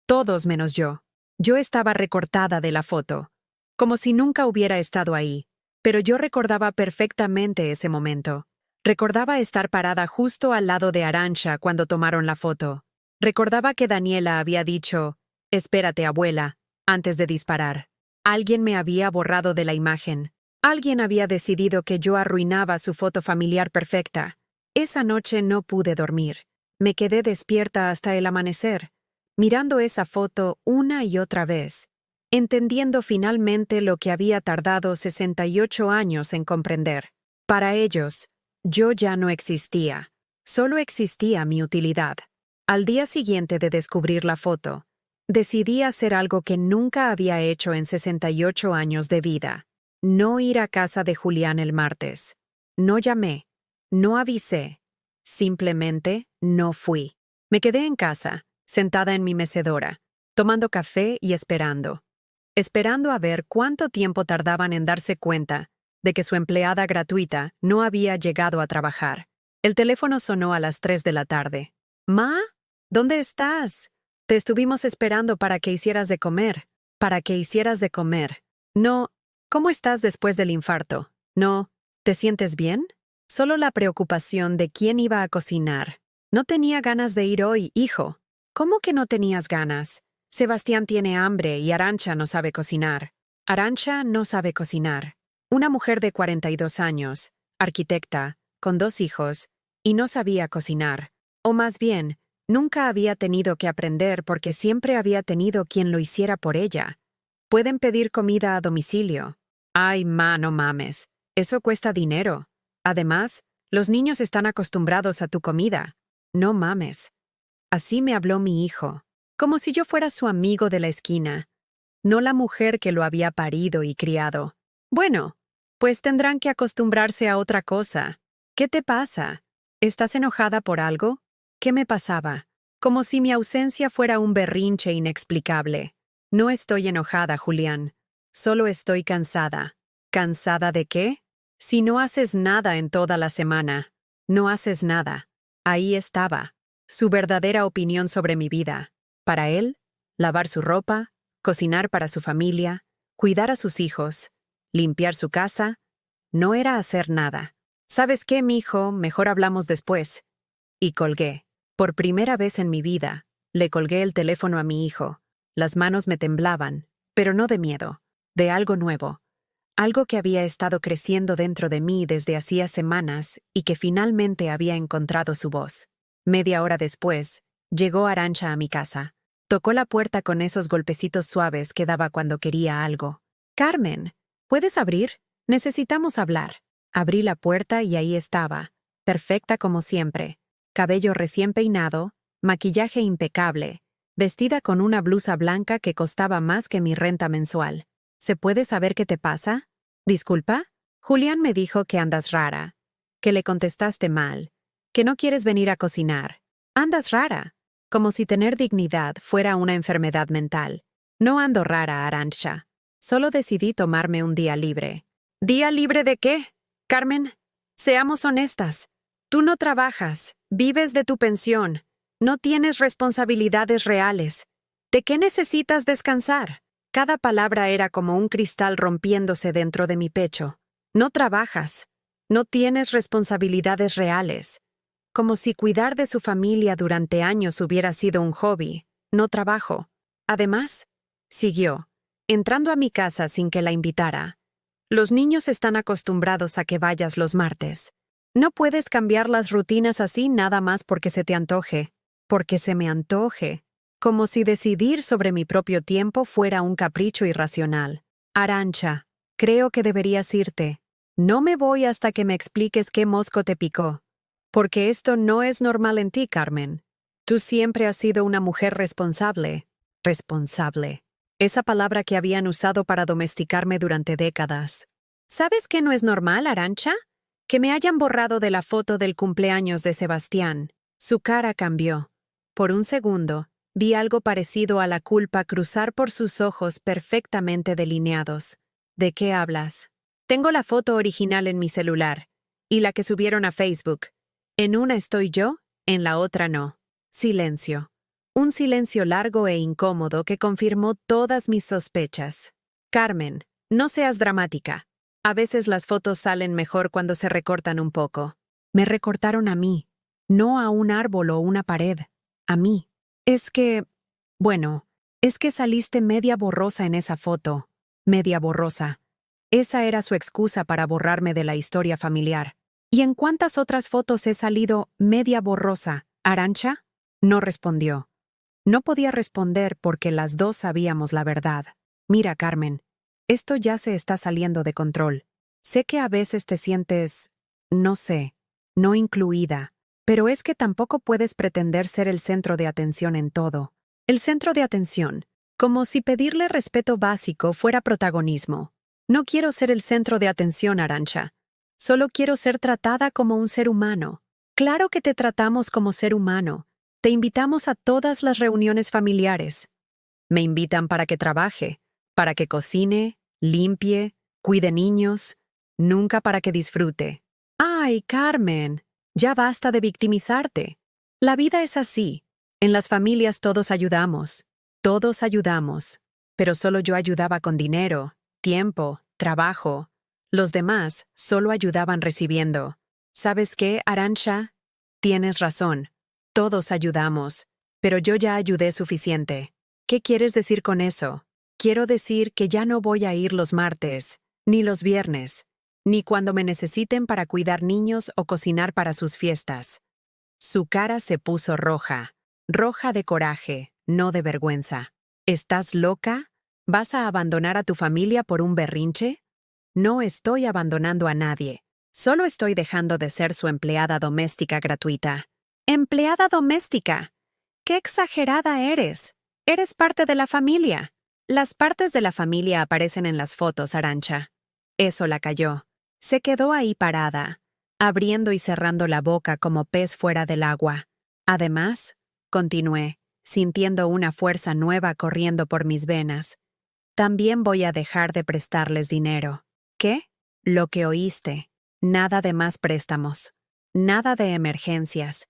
Todos menos yo. Yo estaba recortada de la foto, como si nunca hubiera estado ahí, pero yo recordaba perfectamente ese momento. Recordaba estar parada justo al lado de Arantxa cuando tomaron la foto. Recordaba que Daniela había dicho, «Espérate, abuela», antes de disparar. Alguien me había borrado de la imagen. Alguien había decidido que yo arruinaba su foto familiar perfecta. Esa noche no pude dormir. Me quedé despierta hasta el amanecer, mirando esa foto una y otra vez, entendiendo finalmente lo que había tardado 68 años en comprender. Para ellos, yo ya no existía. Solo existía mi utilidad. Al día siguiente de descubrir la foto, decidí hacer algo que nunca había hecho en 68 años de vida. No ir a casa de Julián el martes. No llamé, no avisé, simplemente no fui. Me quedé en casa, sentada en mi mecedora, tomando café y esperando. Esperando a ver cuánto tiempo tardaban en darse cuenta de que su empleada gratuita no había llegado a trabajar. El teléfono sonó a las 3 de la tarde. «Ma, ¿dónde estás? Te estuvimos esperando para que hicieras de comer. Para que hicieras de comer. No, ¿cómo estás después del infarto? No, ¿te sientes bien?» Solo la preocupación de quién iba a cocinar. No tenía ganas de ir hoy, hijo. ¿Cómo que no tenías ganas? Sebastián tiene hambre y Arantxa no sabe cocinar. Arantxa no sabe cocinar. Una mujer de 42 años, arquitecta, con 2 hijos, y no sabía cocinar. O más bien, nunca había tenido que aprender porque siempre había tenido quien lo hiciera por ella. Pueden pedir comida a domicilio. Ay, ma, no mames. Eso cuesta dinero. Además, los niños están acostumbrados a tu comida. No mames. Así me habló mi hijo, como si yo fuera su amigo de la esquina, no la mujer que lo había parido y criado. Bueno, pues tendrán que acostumbrarse a otra cosa. ¿Qué te pasa? ¿Estás enojada por algo? ¿Qué me pasaba? Como si mi ausencia fuera un berrinche inexplicable. No estoy enojada, Julián. Solo estoy cansada. ¿Cansada de qué? Si no haces nada en toda la semana. No haces nada. Ahí estaba. Su verdadera opinión sobre mi vida. Para él, lavar su ropa, cocinar para su familia, cuidar a sus hijos, limpiar su casa, no era hacer nada. ¿Sabes qué, mijo? Mejor hablamos después. Y colgué. Por primera vez en mi vida, le colgué el teléfono a mi hijo. Las manos me temblaban, pero no de miedo, de algo nuevo. Algo que había estado creciendo dentro de mí desde hacía semanas y que finalmente había encontrado su voz. Media hora después, llegó Arantxa a mi casa. Tocó la puerta con esos golpecitos suaves que daba cuando quería algo. «Carmen, ¿puedes abrir? Necesitamos hablar». Abrí la puerta y ahí estaba, perfecta como siempre. Cabello recién peinado, maquillaje impecable, vestida con una blusa blanca que costaba más que mi renta mensual. ¿Se puede saber qué te pasa? ¿Disculpa? Julián me dijo que andas rara, que le contestaste mal, que no quieres venir a cocinar. Andas rara, como si tener dignidad fuera una enfermedad mental. No ando rara, Arantxa. Solo decidí tomarme un día libre. ¿Día libre de qué? Carmen, seamos honestas. Tú no trabajas, vives de tu pensión. No tienes responsabilidades reales. ¿De qué necesitas descansar? Cada palabra era como un cristal rompiéndose dentro de mi pecho. No trabajas. No tienes responsabilidades reales. Como si cuidar de su familia durante años hubiera sido un hobby. No trabajo. Además, siguió, entrando a mi casa sin que la invitara. Los niños están acostumbrados a que vayas los martes. No puedes cambiar las rutinas así nada más porque se te antoje. Porque se me antoje. Como si decidir sobre mi propio tiempo fuera un capricho irracional. Arantxa, creo que deberías irte. No me voy hasta que me expliques qué mosco te picó. Porque esto no es normal en ti, Carmen. Tú siempre has sido una mujer responsable. Responsable. Esa palabra que habían usado para domesticarme durante décadas. ¿Sabes qué no es normal, Arantxa? Que me hayan borrado de la foto del cumpleaños de Sebastián. Su cara cambió. Por un segundo, vi algo parecido a la culpa cruzar por sus ojos perfectamente delineados. ¿De qué hablas? Tengo la foto original en mi celular. Y la que subieron a Facebook. En una estoy yo, en la otra no. Silencio. Un silencio largo e incómodo que confirmó todas mis sospechas. Carmen, no seas dramática. A veces las fotos salen mejor cuando se recortan un poco. Me recortaron a mí, no a un árbol o una pared. A mí. Es que saliste media borrosa en esa foto. Media borrosa. Esa era su excusa para borrarme de la historia familiar. ¿Y en cuántas otras fotos he salido media borrosa, Arantxa? No respondió. No podía responder porque las dos sabíamos la verdad. Mira, Carmen, esto ya se está saliendo de control. Sé que a veces te sientes, no sé, no incluida, pero es que tampoco puedes pretender ser el centro de atención en todo. El centro de atención, como si pedirle respeto básico fuera protagonismo. No quiero ser el centro de atención, Arantxa. Solo quiero ser tratada como un ser humano. Claro que te tratamos como ser humano. Te invitamos a todas las reuniones familiares. Me invitan para que trabaje, para que cocine, limpie, cuide niños, nunca para que disfrute. ¡Ay, Carmen! Ya basta de victimizarte. La vida es así. En las familias todos ayudamos. Todos ayudamos. Pero solo yo ayudaba con dinero, tiempo, trabajo. Los demás solo ayudaban recibiendo. ¿Sabes qué, Arantxa? Tienes razón. Todos ayudamos. Pero yo ya ayudé suficiente. ¿Qué quieres decir con eso? Quiero decir que ya no voy a ir los martes, ni los viernes, ni cuando me necesiten para cuidar niños o cocinar para sus fiestas. Su cara se puso roja. Roja de coraje, no de vergüenza. ¿Estás loca? ¿Vas a abandonar a tu familia por un berrinche? No estoy abandonando a nadie. Solo estoy dejando de ser su empleada doméstica gratuita. ¿Empleada doméstica? ¡Qué exagerada eres! Eres parte de la familia. Las partes de la familia aparecen en las fotos, Arantxa. Eso la calló. Se quedó ahí parada, abriendo y cerrando la boca como pez fuera del agua. Además, continué, sintiendo una fuerza nueva corriendo por mis venas. También voy a dejar de prestarles dinero. ¿Qué? Lo que oíste. Nada de más préstamos. Nada de emergencias.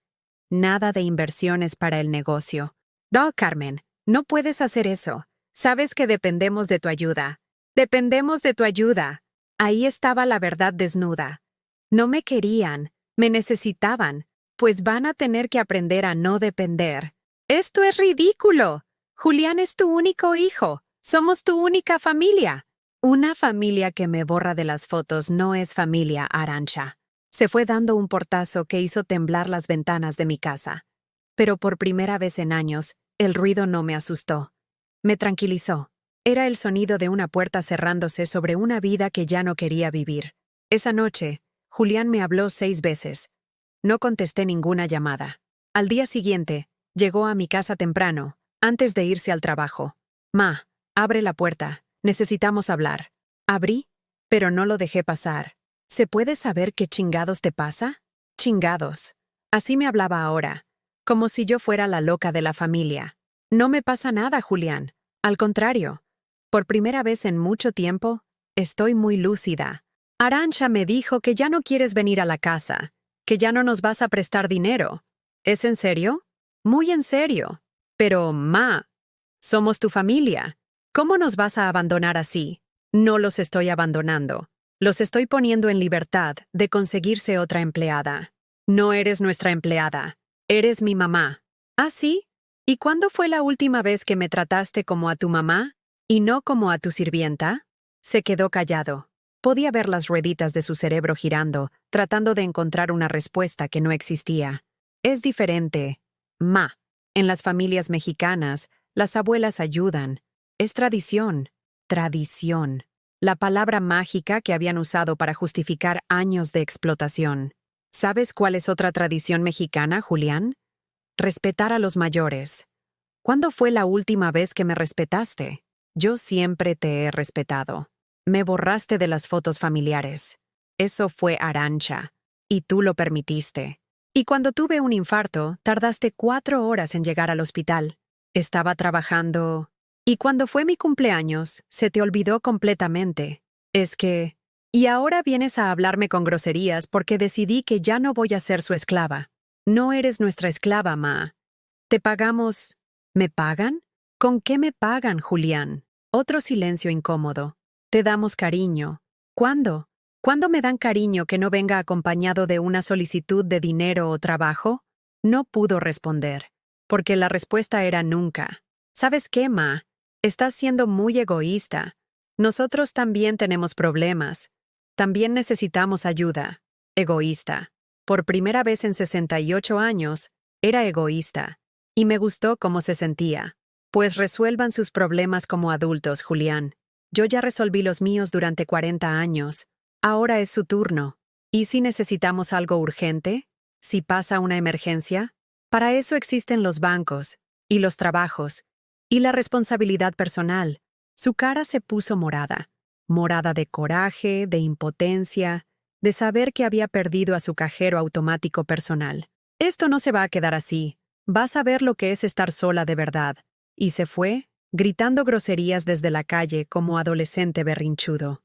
Nada de inversiones para el negocio. No, Carmen, no puedes hacer eso. Sabes que dependemos de tu ayuda. Dependemos de tu ayuda. Ahí estaba la verdad desnuda. No me querían, me necesitaban, pues van a tener que aprender a no depender. ¡Esto es ridículo! Julián es tu único hijo. Somos tu única familia. Una familia que me borra de las fotos no es familia, Arantxa. Se fue dando un portazo que hizo temblar las ventanas de mi casa. Pero por primera vez en años, el ruido no me asustó. Me tranquilizó. Era el sonido de una puerta cerrándose sobre una vida que ya no quería vivir. Esa noche, Julián me habló 6 veces. No contesté ninguna llamada. Al día siguiente, llegó a mi casa temprano, antes de irse al trabajo. «Ma, abre la puerta. Necesitamos hablar». Abrí, pero no lo dejé pasar. ¿Se puede saber qué chingados te pasa? Chingados. Así me hablaba ahora, como si yo fuera la loca de la familia. No me pasa nada, Julián. Al contrario. Por primera vez en mucho tiempo, estoy muy lúcida. Arantxa me dijo que ya no quieres venir a la casa, que ya no nos vas a prestar dinero. ¿Es en serio? Muy en serio. Pero, Ma, somos tu familia. ¿Cómo nos vas a abandonar así? No los estoy abandonando. Los estoy poniendo en libertad de conseguirse otra empleada. No eres nuestra empleada. Eres mi mamá. ¿Ah, sí? ¿Y cuándo fue la última vez que me trataste como a tu mamá y no como a tu sirvienta? Se quedó callado. Podía ver las rueditas de su cerebro girando, tratando de encontrar una respuesta que no existía. Es diferente. Ma. En las familias mexicanas, las abuelas ayudan. Es tradición. Tradición. La palabra mágica que habían usado para justificar años de explotación. ¿Sabes cuál es otra tradición mexicana, Julián? Respetar a los mayores. ¿Cuándo fue la última vez que me respetaste? Yo siempre te he respetado. Me borraste de las fotos familiares. Eso fue Arancha. Y tú lo permitiste. Y cuando tuve un infarto, tardaste 4 horas en llegar al hospital. Estaba trabajando. Y cuando fue mi cumpleaños, se te olvidó completamente. Es que... Y ahora vienes a hablarme con groserías porque decidí que ya no voy a ser su esclava. No eres nuestra esclava, Ma. Te pagamos... ¿Me pagan? ¿Con qué me pagan, Julián? Otro silencio incómodo. Te damos cariño. ¿Cuándo? ¿Cuándo me dan cariño que no venga acompañado de una solicitud de dinero o trabajo? No pudo responder, porque la respuesta era nunca. ¿Sabes qué, Ma? Estás siendo muy egoísta. Nosotros también tenemos problemas. También necesitamos ayuda. Egoísta. Por primera vez en 68 años, era egoísta. Y me gustó cómo se sentía. Pues resuelvan sus problemas como adultos, Julián. Yo ya resolví los míos durante 40 años. Ahora es su turno. ¿Y si necesitamos algo urgente? ¿Si pasa una emergencia? Para eso existen los bancos, y los trabajos, y la responsabilidad personal. Su cara se puso morada. Morada de coraje, de impotencia, de saber que había perdido a su cajero automático personal. Esto no se va a quedar así. Vas a ver lo que es estar sola de verdad. Y se fue, gritando groserías desde la calle como adolescente berrinchudo.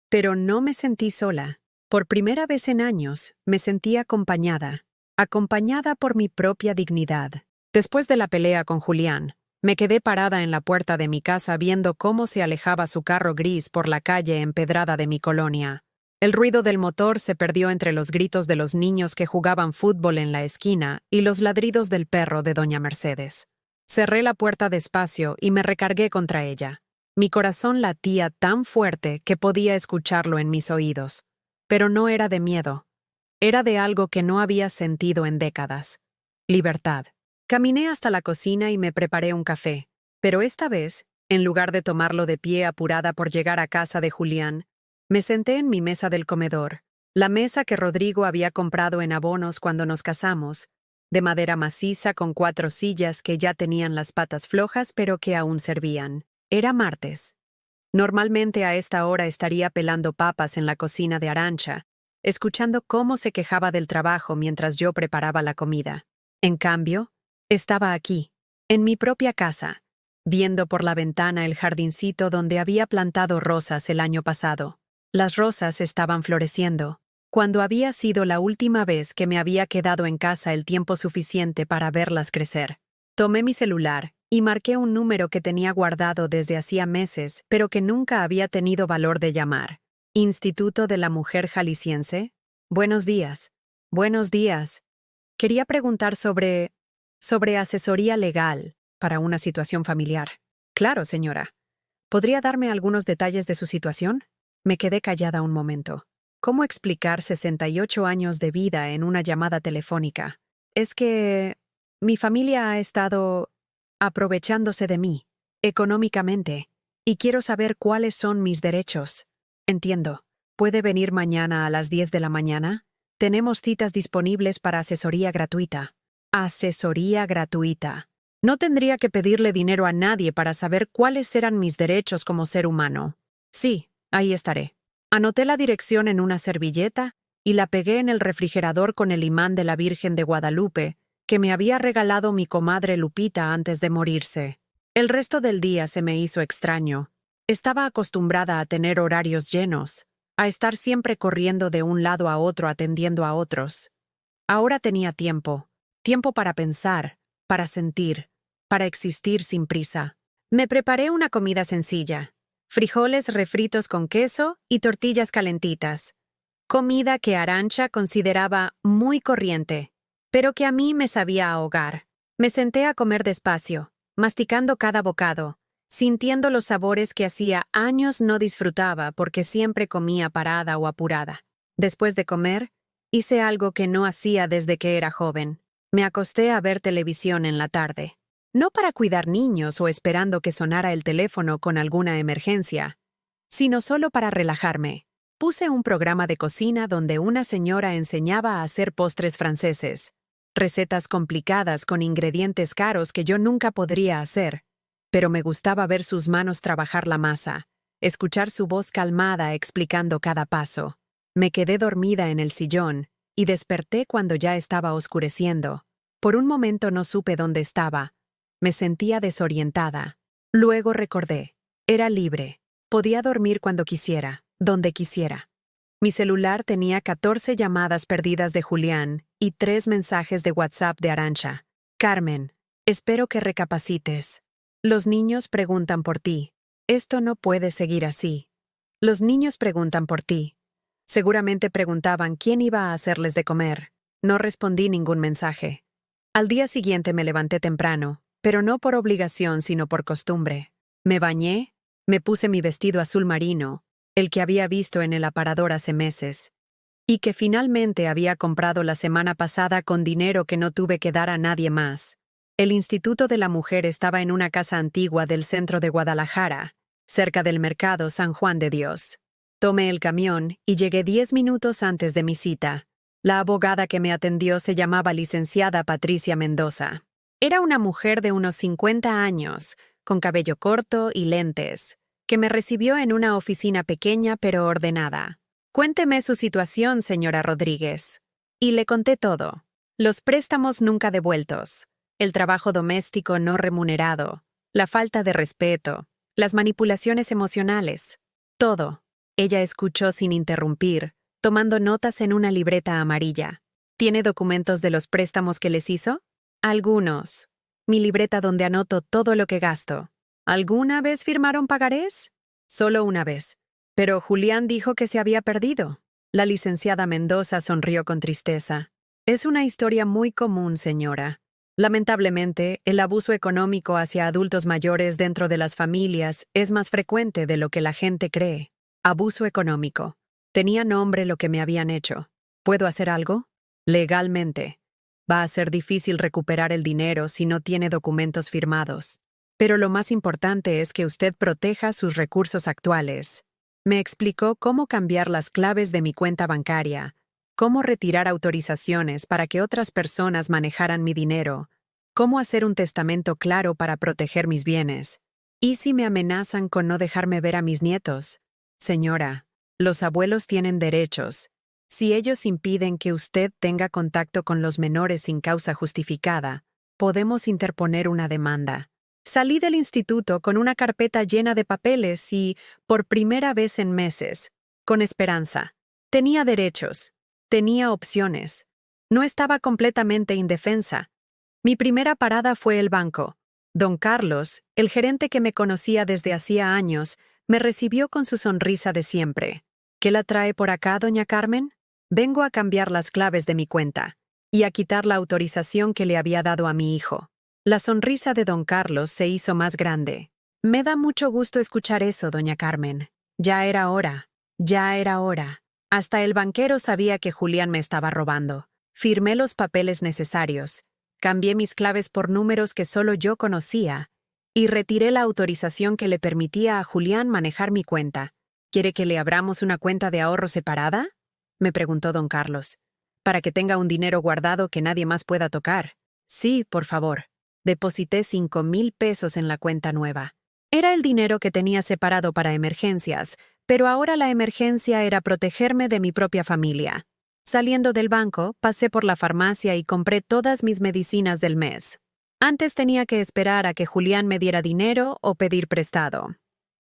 Pero no me sentí sola. Por primera vez en años, me sentí acompañada. Acompañada por mi propia dignidad. Después de la pelea con Julián, me quedé parada en la puerta de mi casa viendo cómo se alejaba su carro gris por la calle empedrada de mi colonia. El ruido del motor se perdió entre los gritos de los niños que jugaban fútbol en la esquina y los ladridos del perro de doña Mercedes. Cerré la puerta despacio y me recargué contra ella. Mi corazón latía tan fuerte que podía escucharlo en mis oídos. Pero no era de miedo. Era de algo que no había sentido en décadas. Libertad. Caminé hasta la cocina y me preparé un café. Pero esta vez, en lugar de tomarlo de pie apurada por llegar a casa de Julián, me senté en mi mesa del comedor, la mesa que Rodrigo había comprado en Abonos cuando nos casamos, de madera maciza con 4 sillas que ya tenían las patas flojas pero que aún servían. Era martes. Normalmente a esta hora estaría pelando papas en la cocina de Arancha, escuchando cómo se quejaba del trabajo mientras yo preparaba la comida. En cambio, estaba aquí, en mi propia casa, viendo por la ventana el jardincito donde había plantado rosas el año pasado. Las rosas estaban floreciendo, cuando había sido la última vez que me había quedado en casa el tiempo suficiente para verlas crecer. Tomé mi celular y marqué un número que tenía guardado desde hacía meses, pero que nunca había tenido valor de llamar. Instituto de la Mujer Jalisciense. Buenos días. Buenos días. Quería preguntar sobre asesoría legal para una situación familiar. Claro, señora. ¿Podría darme algunos detalles de su situación? Me quedé callada un momento. ¿Cómo explicar 68 años de vida en una llamada telefónica? Es que mi familia ha estado aprovechándose de mí, económicamente, y quiero saber cuáles son mis derechos. Entiendo. ¿Puede venir mañana a las 10 de la mañana? Tenemos citas disponibles para asesoría gratuita. Asesoría gratuita. No tendría que pedirle dinero a nadie para saber cuáles eran mis derechos como ser humano. Sí, ahí estaré. Anoté la dirección en una servilleta y la pegué en el refrigerador con el imán de la Virgen de Guadalupe que me había regalado mi comadre Lupita antes de morirse. El resto del día se me hizo extraño. Estaba acostumbrada a tener horarios llenos, a estar siempre corriendo de un lado a otro atendiendo a otros. Ahora tenía tiempo para pensar, para sentir, para existir sin prisa. Me preparé una comida sencilla: frijoles refritos con queso y tortillas calentitas. Comida que Arantxa consideraba muy corriente, pero que a mí me sabía a hogar. Me senté a comer despacio, masticando cada bocado, sintiendo los sabores que hacía años no disfrutaba porque siempre comía parada o apurada. Después de comer, hice algo que no hacía desde que era joven. Me acosté a ver televisión en la tarde. No para cuidar niños o esperando que sonara el teléfono con alguna emergencia, sino solo para relajarme. Puse un programa de cocina donde una señora enseñaba a hacer postres franceses, recetas complicadas con ingredientes caros que yo nunca podría hacer, pero me gustaba ver sus manos trabajar la masa, escuchar su voz calmada explicando cada paso. Me quedé dormida en el sillón y desperté cuando ya estaba oscureciendo. Por un momento no supe dónde estaba. Me sentía desorientada. Luego recordé. Era libre. Podía dormir cuando quisiera, donde quisiera. Mi celular tenía 14 llamadas perdidas de Julián y 3 mensajes de WhatsApp de Arantxa. Carmen, espero que recapacites. Los niños preguntan por ti. Esto no puede seguir así. Los niños preguntan por ti. Seguramente preguntaban quién iba a hacerles de comer. No respondí ningún mensaje. Al día siguiente me levanté temprano, pero no por obligación sino por costumbre. Me bañé, me puse mi vestido azul marino, el que había visto en el aparador hace meses, y que finalmente había comprado la semana pasada con dinero que no tuve que dar a nadie más. El Instituto de la Mujer estaba en una casa antigua del centro de Guadalajara, cerca del mercado San Juan de Dios. Tomé el camión y llegué 10 minutos antes de mi cita. La abogada que me atendió se llamaba licenciada Patricia Mendoza. Era una mujer de unos 50 años, con cabello corto y lentes, que me recibió en una oficina pequeña pero ordenada. Cuénteme su situación, señora Rodríguez. Y le conté todo. Los préstamos nunca devueltos, el trabajo doméstico no remunerado, la falta de respeto, las manipulaciones emocionales. Todo. Ella escuchó sin interrumpir, tomando notas en una libreta amarilla. ¿Tiene documentos de los préstamos que les hizo? Algunos. Mi libreta donde anoto todo lo que gasto. ¿Alguna vez firmaron pagarés? Solo una vez. Pero Julián dijo que se había perdido. La licenciada Mendoza sonrió con tristeza. Es una historia muy común, señora. Lamentablemente, el abuso económico hacia adultos mayores dentro de las familias es más frecuente de lo que la gente cree. Abuso económico. Tenía nombre lo que me habían hecho. ¿Puedo hacer algo? Legalmente. Va a ser difícil recuperar el dinero si no tiene documentos firmados. Pero lo más importante es que usted proteja sus recursos actuales. Me explicó cómo cambiar las claves de mi cuenta bancaria, cómo retirar autorizaciones para que otras personas manejaran mi dinero, cómo hacer un testamento claro para proteger mis bienes. ¿Y si me amenazan con no dejarme ver a mis nietos? Señora, los abuelos tienen derechos. Si ellos impiden que usted tenga contacto con los menores sin causa justificada, podemos interponer una demanda. Salí del instituto con una carpeta llena de papeles y, por primera vez en meses, con esperanza. Tenía derechos, tenía opciones. No estaba completamente indefensa. Mi primera parada fue el banco. Don Carlos, el gerente que me conocía desde hacía años, me recibió con su sonrisa de siempre. ¿Qué la trae por acá, doña Carmen? Vengo a cambiar las claves de mi cuenta y a quitar la autorización que le había dado a mi hijo. La sonrisa de don Carlos se hizo más grande. Me da mucho gusto escuchar eso, doña Carmen. Ya era hora. Ya era hora. Hasta el banquero sabía que Julián me estaba robando. Firmé los papeles necesarios, cambié mis claves por números que solo yo conocía y retiré la autorización que le permitía a Julián manejar mi cuenta. ¿Quiere que le abramos una cuenta de ahorro separada?, me preguntó don Carlos. ¿Para que tenga un dinero guardado que nadie más pueda tocar? Sí, por favor. Deposité 5,000 pesos en la cuenta nueva. Era el dinero que tenía separado para emergencias, pero ahora la emergencia era protegerme de mi propia familia. Saliendo del banco, pasé por la farmacia y compré todas mis medicinas del mes. Antes tenía que esperar a que Julián me diera dinero o pedir prestado.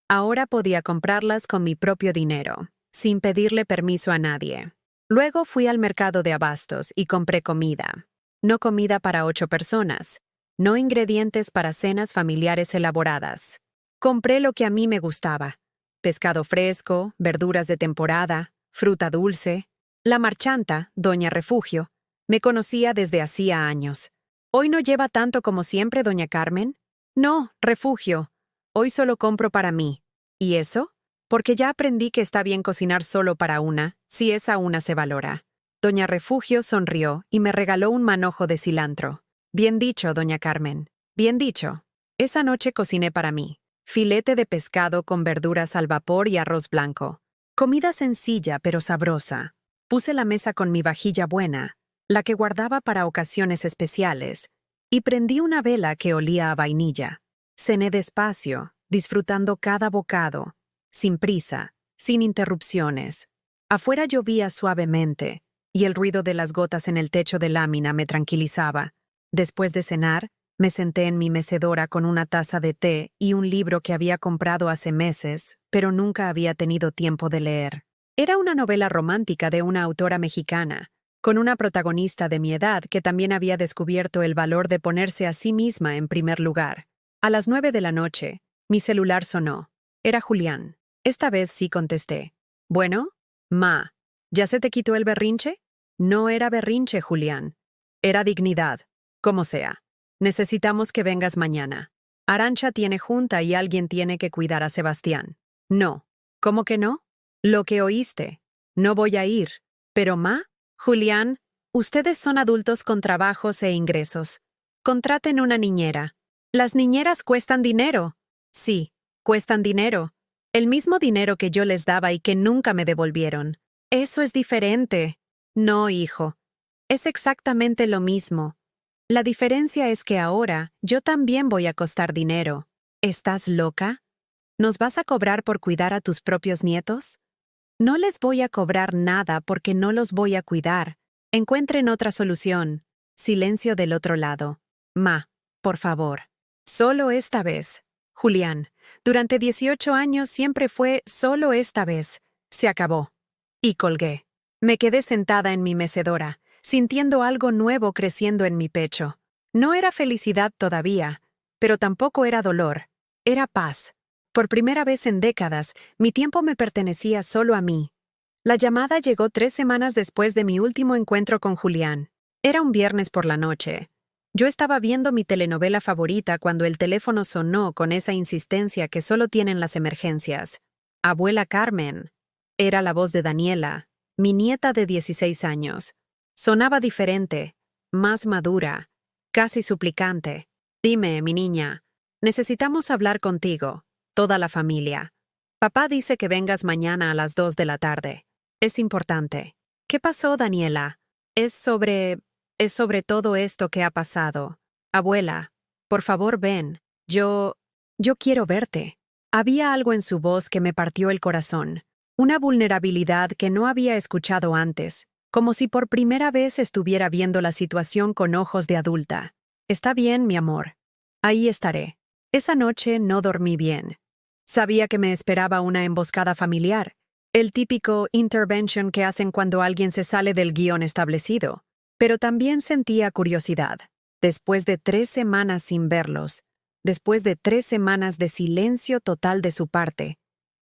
Ahora podía comprarlas con mi propio dinero, sin pedirle permiso a nadie. Luego fui al mercado de abastos y compré comida. No comida para 8 personas, no ingredientes para cenas familiares elaboradas. Compré lo que a mí me gustaba: pescado fresco, verduras de temporada, fruta dulce. La marchanta, doña Refugio, me conocía desde hacía años. ¿Hoy no lleva tanto como siempre, doña Carmen? No, Refugio. Hoy solo compro para mí. ¿Y eso? Porque ya aprendí que está bien cocinar solo para una, si esa una se valora. Doña Refugio sonrió y me regaló un manojo de cilantro. Bien dicho, doña Carmen. Bien dicho. Esa noche cociné para mí: filete de pescado con verduras al vapor y arroz blanco. Comida sencilla pero sabrosa. Puse la mesa con mi vajilla buena, la que guardaba para ocasiones especiales, y prendí una vela que olía a vainilla. Cené despacio, disfrutando cada bocado, sin prisa, sin interrupciones. Afuera llovía suavemente, y el ruido de las gotas en el techo de lámina me tranquilizaba. Después de cenar, me senté en mi mecedora con una taza de té y un libro que había comprado hace meses, pero nunca había tenido tiempo de leer. Era una novela romántica de una autora mexicana, con una protagonista de mi edad que también había descubierto el valor de ponerse a sí misma en primer lugar. A las 9 de la noche, mi celular sonó. Era Julián. Esta vez sí contesté. «Bueno, ma, ¿ya se te quitó el berrinche?» No era berrinche, Julián. Era dignidad. Como sea. Necesitamos que vengas mañana. Arantxa tiene junta y alguien tiene que cuidar a Sebastián. No. ¿Cómo que no? Lo que oíste. No voy a ir. Pero, ma, Julián, ustedes son adultos con trabajos e ingresos. Contraten una niñera. Las niñeras cuestan dinero. Sí, cuestan dinero. El mismo dinero que yo les daba y que nunca me devolvieron. Eso es diferente. No, hijo. Es exactamente lo mismo. La diferencia es que ahora yo también voy a costar dinero. ¿Estás loca? ¿Nos vas a cobrar por cuidar a tus propios nietos? No les voy a cobrar nada porque no los voy a cuidar. Encuentren otra solución. Silencio del otro lado. Ma, por favor. Solo esta vez. Julián, durante 18 años siempre fue solo esta vez. Se acabó. Y colgué. Me quedé sentada en mi mecedora, sintiendo algo nuevo creciendo en mi pecho. No era felicidad todavía, pero tampoco era dolor. Era paz. Por primera vez en décadas, mi tiempo me pertenecía solo a mí. La llamada llegó 3 semanas después de mi último encuentro con Julián. Era un viernes por la noche. Yo estaba viendo mi telenovela favorita cuando el teléfono sonó con esa insistencia que solo tienen las emergencias. Abuela Carmen. Era la voz de Daniela, mi nieta de 16 años. Sonaba diferente, más madura, casi suplicante. Dime, mi niña, necesitamos hablar contigo, toda la familia. Papá dice que vengas mañana a las 2 de la tarde. Es importante. ¿Qué pasó, Daniela? Es sobre todo esto que ha pasado. Abuela, por favor ven. Yo quiero verte. Había algo en su voz que me partió el corazón. Una vulnerabilidad que no había escuchado antes, como si por primera vez estuviera viendo la situación con ojos de adulta. Está bien, mi amor. Ahí estaré. Esa noche no dormí bien. Sabía que me esperaba una emboscada familiar, el típico intervention que hacen cuando alguien se sale del guión establecido, pero también sentía curiosidad. Después de 3 semanas sin verlos, después de 3 semanas de silencio total de su parte,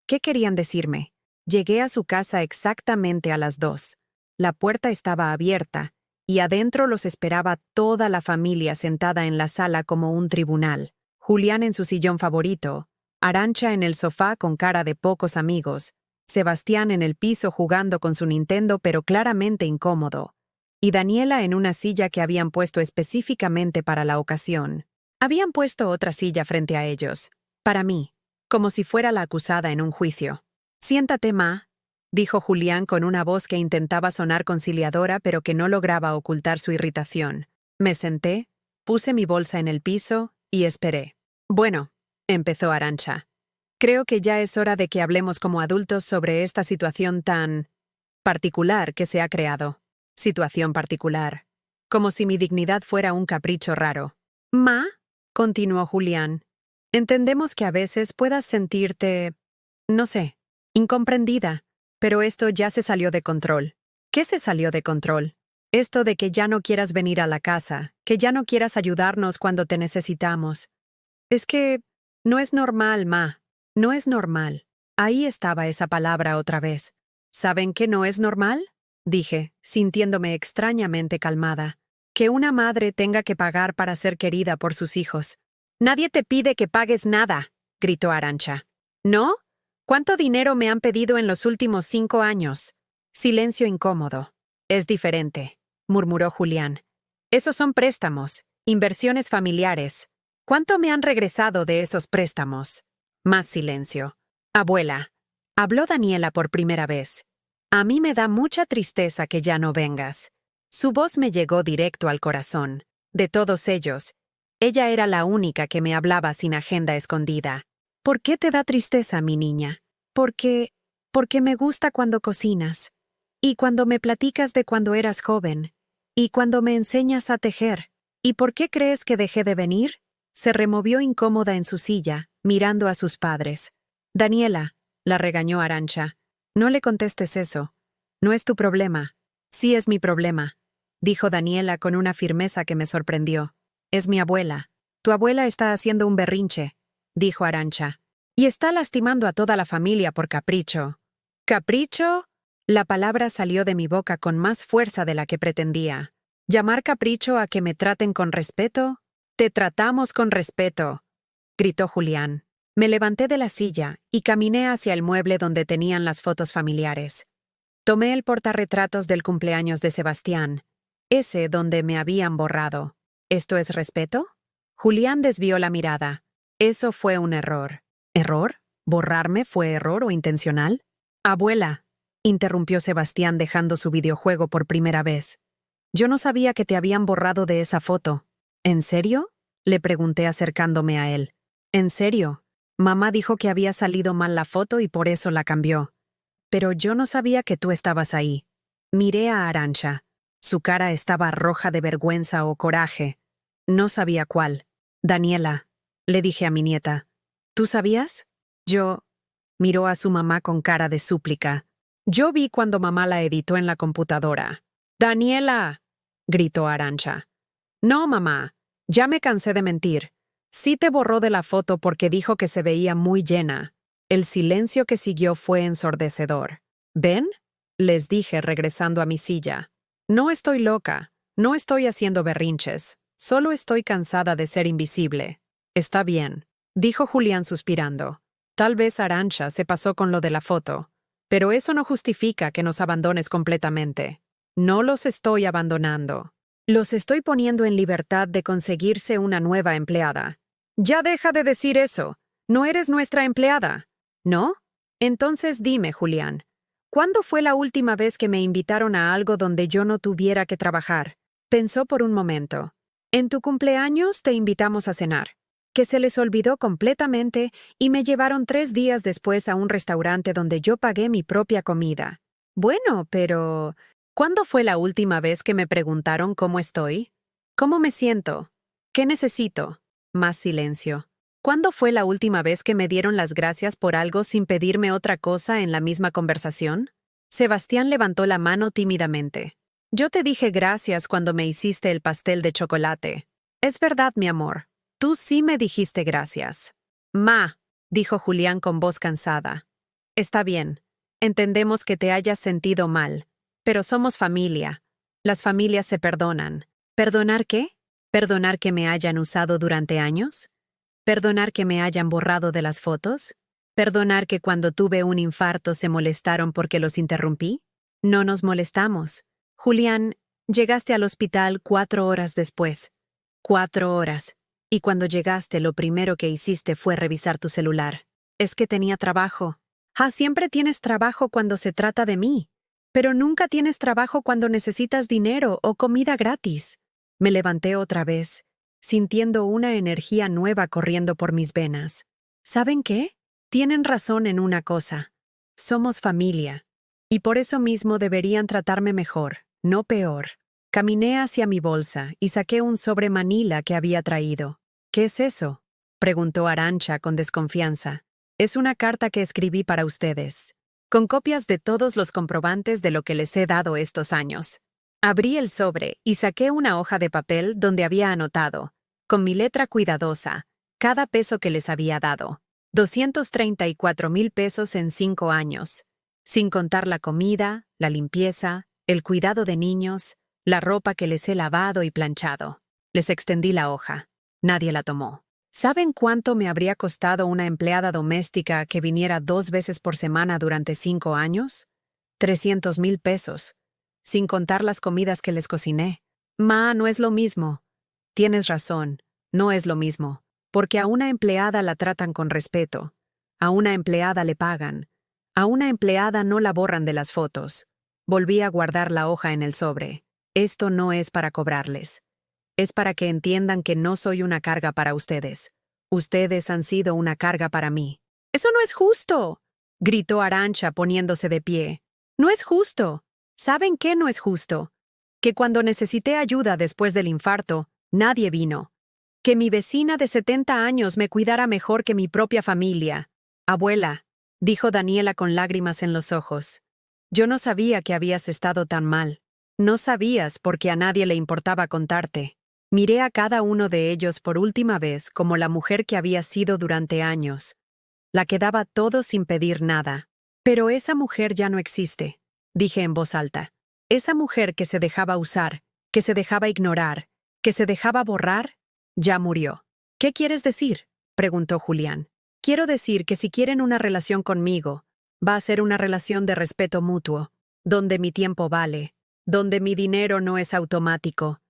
¿qué querían decirme? Llegué a su casa exactamente a las 2. La puerta estaba abierta, y adentro los esperaba toda la familia sentada en la sala como un tribunal. Julián en su sillón favorito, Arantxa en el sofá con cara de pocos amigos, Sebastián en el piso jugando con su Nintendo pero claramente incómodo, y Daniela en una silla que habían puesto específicamente para la ocasión. Habían puesto otra silla frente a ellos, para mí, como si fuera la acusada en un juicio. «Siéntate, ma», dijo Julián con una voz que intentaba sonar conciliadora pero que no lograba ocultar su irritación. Me senté, puse mi bolsa en el piso y esperé. «Bueno», empezó Arantxa. «Creo que ya es hora de que hablemos como adultos sobre esta situación tan particular que se ha creado. Situación particular. Como si mi dignidad fuera un capricho raro». «Ma», continuó Julián, «entendemos que a veces puedas sentirte, no sé, incomprendida, pero esto ya se salió de control». «¿Qué se salió de control?». Esto de que ya no quieras venir a la casa, que ya no quieras ayudarnos cuando te necesitamos. Es que no es normal, Ma. No es normal. Ahí estaba esa palabra otra vez. ¿Saben que no es normal? Dije, sintiéndome extrañamente calmada. Que una madre tenga que pagar para ser querida por sus hijos. Nadie te pide que pagues nada, gritó Arantxa. ¿No? ¿Cuánto dinero me han pedido en los últimos 5 años? Silencio incómodo. Es diferente, murmuró Julián. Esos son préstamos, inversiones familiares. ¿Cuánto me han regresado de esos préstamos? Más silencio. Abuela, habló Daniela por primera vez. A mí me da mucha tristeza que ya no vengas. Su voz me llegó directo al corazón. De todos ellos, ella era la única que me hablaba sin agenda escondida. ¿Por qué te da tristeza, mi niña? Porque me gusta cuando cocinas. Y cuando me platicas de cuando eras joven. Y cuando me enseñas a tejer. ¿Y por qué crees que dejé de venir? Se removió incómoda en su silla, mirando a sus padres. Daniela, la regañó Arantxa. No le contestes eso. No es tu problema. Sí es mi problema, dijo Daniela con una firmeza que me sorprendió. Es mi abuela. Tu abuela está haciendo un berrinche, dijo Arantxa. Y está lastimando a toda la familia por capricho. ¿Capricho? La palabra salió de mi boca con más fuerza de la que pretendía. ¿Llamar capricho a que me traten con respeto? Te tratamos con respeto, gritó Julián. Me levanté de la silla y caminé hacia el mueble donde tenían las fotos familiares. Tomé el portarretratos del cumpleaños de Sebastián, ese donde me habían borrado. ¿Esto es respeto? Julián desvió la mirada. Eso fue un error. ¿Error? ¿Borrarme fue error o intencional? Abuela, interrumpió Sebastián dejando su videojuego por primera vez. Yo no sabía que te habían borrado de esa foto. ¿En serio? Le pregunté acercándome a él. ¿En serio? Mamá dijo que había salido mal la foto y por eso la cambió. Pero yo no sabía que tú estabas ahí. Miré a Arantxa. Su cara estaba roja de vergüenza o coraje. No sabía cuál. Daniela, le dije a mi nieta. ¿Tú sabías? Yo... Miró a su mamá con cara de súplica. Yo vi cuando mamá la editó en la computadora. ¡Daniela!, gritó Arantxa. No, mamá. Ya me cansé de mentir. Sí te borró de la foto porque dijo que se veía muy llena. El silencio que siguió fue ensordecedor. ¿Ven? Les dije regresando a mi silla. No estoy loca. No estoy haciendo berrinches. Solo estoy cansada de ser invisible. Está bien, dijo Julián suspirando. Tal vez Arantxa se pasó con lo de la foto. Pero eso no justifica que nos abandones completamente. No los estoy abandonando. Los estoy poniendo en libertad de conseguirse una nueva empleada. Ya deja de decir eso. No eres nuestra empleada. ¿No? Entonces dime, Julián, ¿cuándo fue la última vez que me invitaron a algo donde yo no tuviera que trabajar? Pensó por un momento. En tu cumpleaños te invitamos a cenar, que se les olvidó completamente y me llevaron 3 días después a un restaurante donde yo pagué mi propia comida. Bueno, pero... ¿cuándo fue la última vez que me preguntaron cómo estoy? ¿Cómo me siento? ¿Qué necesito? Más silencio. ¿Cuándo fue la última vez que me dieron las gracias por algo sin pedirme otra cosa en la misma conversación? Sebastián levantó la mano tímidamente. Yo te dije gracias cuando me hiciste el pastel de chocolate. Es verdad, mi amor. Tú sí me dijiste gracias. Ma, dijo Julián con voz cansada. Está bien. Entendemos que te hayas sentido mal. Pero somos familia. Las familias se perdonan. ¿Perdonar qué? ¿Perdonar que me hayan usado durante años? ¿Perdonar que me hayan borrado de las fotos? ¿Perdonar que cuando tuve un infarto se molestaron porque los interrumpí? No nos molestamos. Julián, llegaste al hospital 4 horas después. 4 horas. Y cuando llegaste lo primero que hiciste fue revisar tu celular. Es que tenía trabajo. Siempre tienes trabajo cuando se trata de mí. Pero nunca tienes trabajo cuando necesitas dinero o comida gratis. Me levanté otra vez, sintiendo una energía nueva corriendo por mis venas. ¿Saben qué? Tienen razón en una cosa. Somos familia. Y por eso mismo deberían tratarme mejor, no peor. Caminé hacia mi bolsa y saqué un sobre Manila que había traído. ¿Qué es eso?, preguntó Arantxa con desconfianza. Es una carta que escribí para ustedes, con copias de todos los comprobantes de lo que les he dado estos años. Abrí el sobre y saqué una hoja de papel donde había anotado, con mi letra cuidadosa, cada peso que les había dado. 234,000 pesos en 5 años, sin contar la comida, la limpieza, el cuidado de niños, la ropa que les he lavado y planchado. Les extendí la hoja. Nadie la tomó. ¿Saben cuánto me habría costado una empleada doméstica que viniera 2 veces por semana durante 5 años? 300,000 pesos, sin contar las comidas que les cociné. Ma, no es lo mismo. Tienes razón, no es lo mismo, porque a una empleada la tratan con respeto, a una empleada le pagan, a una empleada no la borran de las fotos. Volví a guardar la hoja en el sobre. Esto no es para cobrarles. Es para que entiendan que no soy una carga para ustedes. Ustedes han sido una carga para mí. ¡Eso no es justo!, gritó Arantxa poniéndose de pie. No es justo. ¿Saben qué no es justo? Que cuando necesité ayuda después del infarto, nadie vino. Que mi vecina de 70 años me cuidara mejor que mi propia familia. Abuela, dijo Daniela con lágrimas en los ojos. Yo no sabía que habías estado tan mal. No sabías porque a nadie le importaba contarte. Miré a cada uno de ellos por última vez como la mujer que había sido durante años, la que daba todo sin pedir nada. Pero esa mujer ya no existe, dije en voz alta. Esa mujer que se dejaba usar, que se dejaba ignorar, que se dejaba borrar, ya murió. ¿Qué quieres decir?, preguntó Julián. Quiero decir que si quieren una relación conmigo, va a ser una relación de respeto mutuo, donde mi tiempo vale, donde mi dinero no es automático,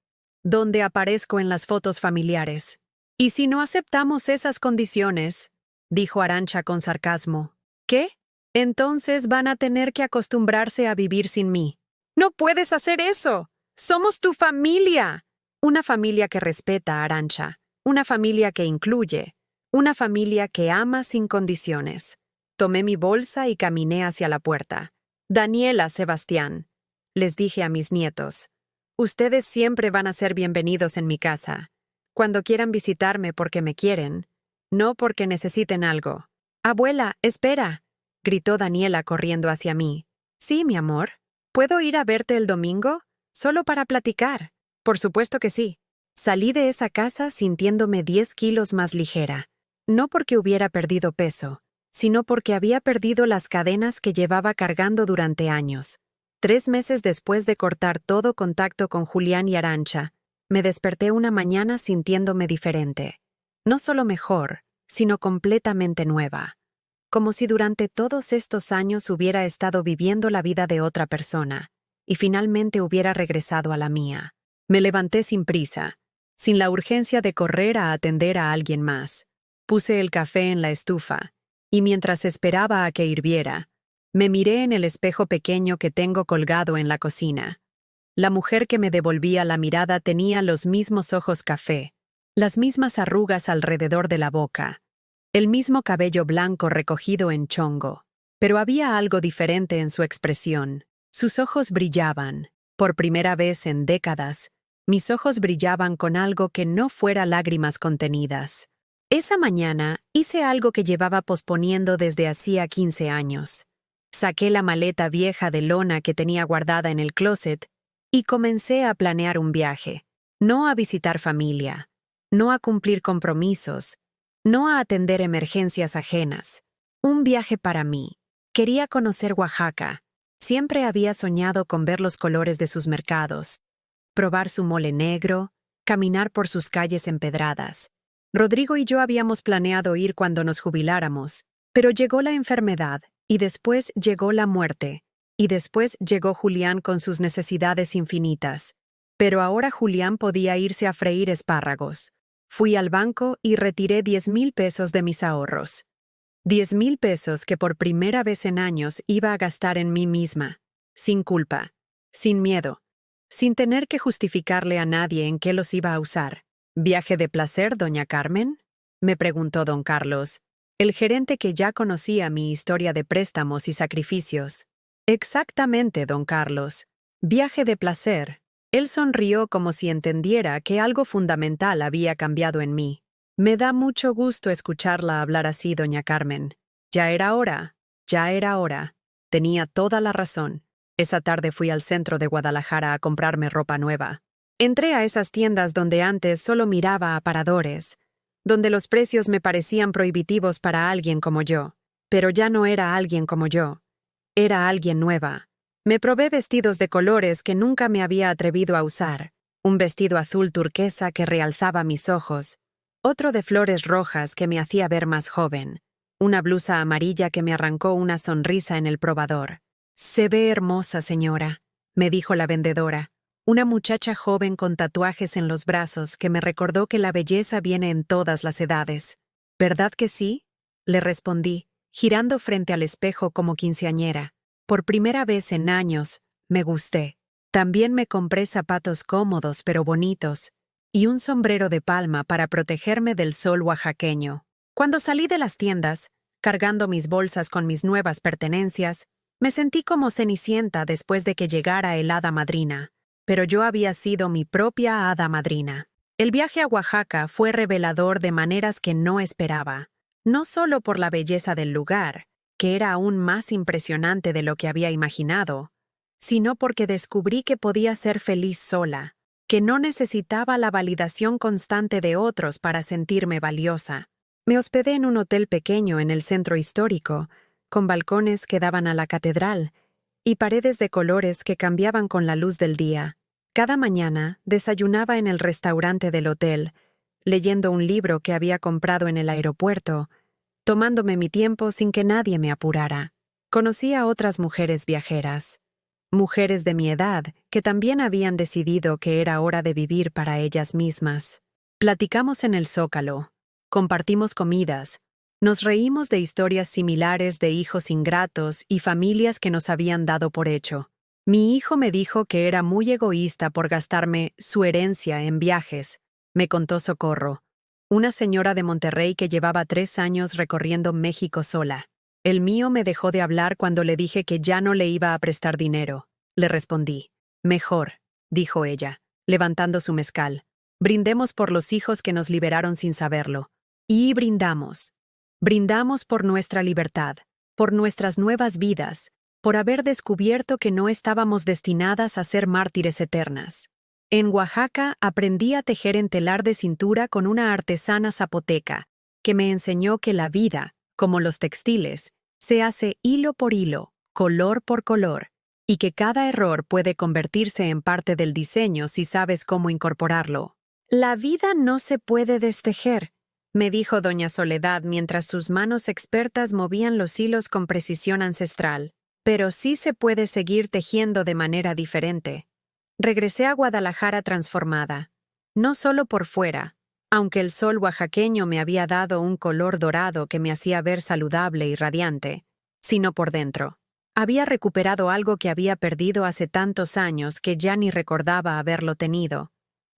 donde aparezco en las fotos familiares. Y si no aceptamos esas condiciones, dijo Arantxa con sarcasmo, ¿qué? Entonces van a tener que acostumbrarse a vivir sin mí. ¡No puedes hacer eso! ¡Somos tu familia! Una familia que respeta, Arantxa. Una familia que incluye. Una familia que ama sin condiciones. Tomé mi bolsa y caminé hacia la puerta. Daniela, Sebastián, les dije a mis nietos. Ustedes siempre van a ser bienvenidos en mi casa. Cuando quieran visitarme porque me quieren, no porque necesiten algo. Abuela, espera, gritó Daniela corriendo hacia mí. Sí, mi amor. ¿Puedo ir a verte el domingo? Solo para platicar. Por supuesto que sí. Salí de esa casa sintiéndome 10 kilos más ligera. No porque hubiera perdido peso, sino porque había perdido las cadenas que llevaba cargando durante años. 3 meses después de cortar todo contacto con Julián y Arantxa, me desperté una mañana sintiéndome diferente. No solo mejor, sino completamente nueva. Como si durante todos estos años hubiera estado viviendo la vida de otra persona, y finalmente hubiera regresado a la mía. Me levanté sin prisa, sin la urgencia de correr a atender a alguien más. Puse el café en la estufa, y mientras esperaba a que hirviera, me miré en el espejo pequeño que tengo colgado en la cocina. La mujer que me devolvía la mirada tenía los mismos ojos café, las mismas arrugas alrededor de la boca, el mismo cabello blanco recogido en chongo, pero había algo diferente en su expresión. Sus ojos brillaban. Por primera vez en décadas, mis ojos brillaban con algo que no fuera lágrimas contenidas. Esa mañana hice algo que llevaba posponiendo desde hacía 15 años. Saqué la maleta vieja de lona que tenía guardada en el closet y comencé a planear un viaje. No a visitar familia, no a cumplir compromisos, no a atender emergencias ajenas. Un viaje para mí. Quería conocer Oaxaca. Siempre había soñado con ver los colores de sus mercados, probar su mole negro, caminar por sus calles empedradas. Rodrigo y yo habíamos planeado ir cuando nos jubiláramos, pero llegó la enfermedad, y después llegó la muerte, y después llegó Julián con sus necesidades infinitas. Pero ahora Julián podía irse a freír espárragos. Fui al banco y retiré 10,000 pesos de mis ahorros. 10,000 pesos que por primera vez en años iba a gastar en mí misma, sin culpa, sin miedo, sin tener que justificarle a nadie en qué los iba a usar. ¿Viaje de placer, doña Carmen?, me preguntó don Carlos, el gerente que ya conocía mi historia de préstamos y sacrificios. Exactamente, don Carlos. Viaje de placer. Él sonrió como si entendiera que algo fundamental había cambiado en mí. Me da mucho gusto escucharla hablar así, doña Carmen. Ya era hora, ya era hora. Tenía toda la razón. Esa tarde fui al centro de Guadalajara a comprarme ropa nueva. Entré a esas tiendas donde antes solo miraba aparadores, donde los precios me parecían prohibitivos para alguien como yo. Pero ya no era alguien como yo. Era alguien nueva. Me probé vestidos de colores que nunca me había atrevido a usar. Un vestido azul turquesa que realzaba mis ojos. Otro de flores rojas que me hacía ver más joven. Una blusa amarilla que me arrancó una sonrisa en el probador. «Se ve hermosa, señora», me dijo la vendedora. Una muchacha joven con tatuajes en los brazos que me recordó que la belleza viene en todas las edades. «¿Verdad que sí?», le respondí, girando frente al espejo como quinceañera. Por primera vez en años, me gusté. También me compré zapatos cómodos pero bonitos y un sombrero de palma para protegerme del sol oaxaqueño. Cuando salí de las tiendas, cargando mis bolsas con mis nuevas pertenencias, me sentí como Cenicienta después de que llegara el hada madrina. Pero yo había sido mi propia hada madrina. El viaje a Oaxaca fue revelador de maneras que no esperaba. No solo por la belleza del lugar, que era aún más impresionante de lo que había imaginado, sino porque descubrí que podía ser feliz sola, que no necesitaba la validación constante de otros para sentirme valiosa. Me hospedé en un hotel pequeño en el centro histórico, con balcones que daban a la catedral y paredes de colores que cambiaban con la luz del día. Cada mañana desayunaba en el restaurante del hotel, leyendo un libro que había comprado en el aeropuerto, tomándome mi tiempo sin que nadie me apurara. Conocí a otras mujeres viajeras, mujeres de mi edad que también habían decidido que era hora de vivir para ellas mismas. Platicamos en el Zócalo, compartimos comidas, nos reímos de historias similares de hijos ingratos y familias que nos habían dado por hecho. Mi hijo me dijo que era muy egoísta por gastarme su herencia en viajes, me contó Socorro, una señora de Monterrey que llevaba 3 años recorriendo México sola. El mío me dejó de hablar cuando le dije que ya no le iba a prestar dinero. Le respondí. Mejor, dijo ella, levantando su mezcal. Brindemos por los hijos que nos liberaron sin saberlo. Y brindamos. Brindamos por nuestra libertad, por nuestras nuevas vidas, por haber descubierto que no estábamos destinadas a ser mártires eternas. En Oaxaca aprendí a tejer en telar de cintura con una artesana zapoteca, que me enseñó que la vida, como los textiles, se hace hilo por hilo, color por color, y que cada error puede convertirse en parte del diseño si sabes cómo incorporarlo. La vida no se puede destejer, me dijo doña Soledad mientras sus manos expertas movían los hilos con precisión ancestral, pero sí se puede seguir tejiendo de manera diferente. Regresé a Guadalajara transformada, no solo por fuera, aunque el sol oaxaqueño me había dado un color dorado que me hacía ver saludable y radiante, sino por dentro. Había recuperado algo que había perdido hace tantos años que ya ni recordaba haberlo tenido.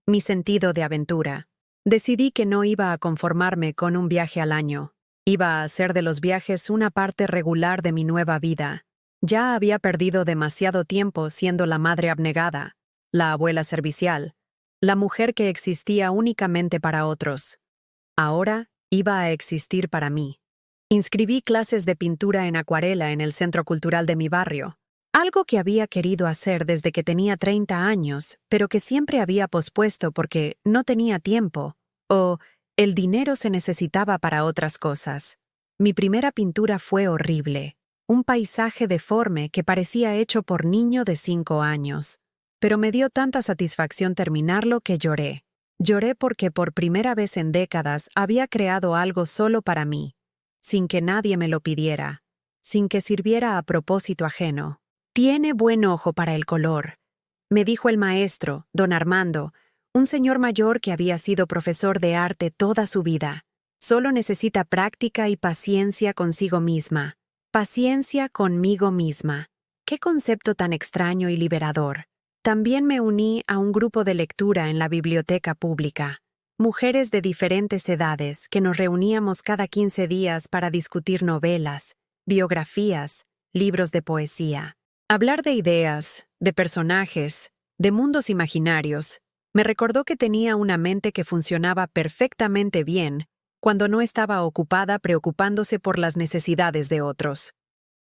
Mi sentido de aventura. Decidí que no iba a conformarme con un viaje al año. Iba a hacer de los viajes una parte regular de mi nueva vida. Ya había perdido demasiado tiempo siendo la madre abnegada, la abuela servicial, la mujer que existía únicamente para otros. Ahora iba a existir para mí. Inscribí clases de pintura en acuarela en el Centro Cultural de mi barrio, algo que había querido hacer desde que tenía 30 años, pero que siempre había pospuesto porque no tenía tiempo, o el dinero se necesitaba para otras cosas. Mi primera pintura fue horrible, un paisaje deforme que parecía hecho por niño de 5 años. Pero me dio tanta satisfacción terminarlo que lloré. Lloré porque por primera vez en décadas había creado algo solo para mí, sin que nadie me lo pidiera, sin que sirviera a propósito ajeno. «Tiene buen ojo para el color», me dijo el maestro, don Armando, un señor mayor que había sido profesor de arte toda su vida. Solo necesita práctica y paciencia consigo misma. Paciencia conmigo misma. ¡Qué concepto tan extraño y liberador! También me uní a un grupo de lectura en la biblioteca pública. Mujeres de diferentes edades que nos reuníamos cada 15 días para discutir novelas, biografías, libros de poesía. Hablar de ideas, de personajes, de mundos imaginarios, me recordó que tenía una mente que funcionaba perfectamente bien cuando no estaba ocupada preocupándose por las necesidades de otros.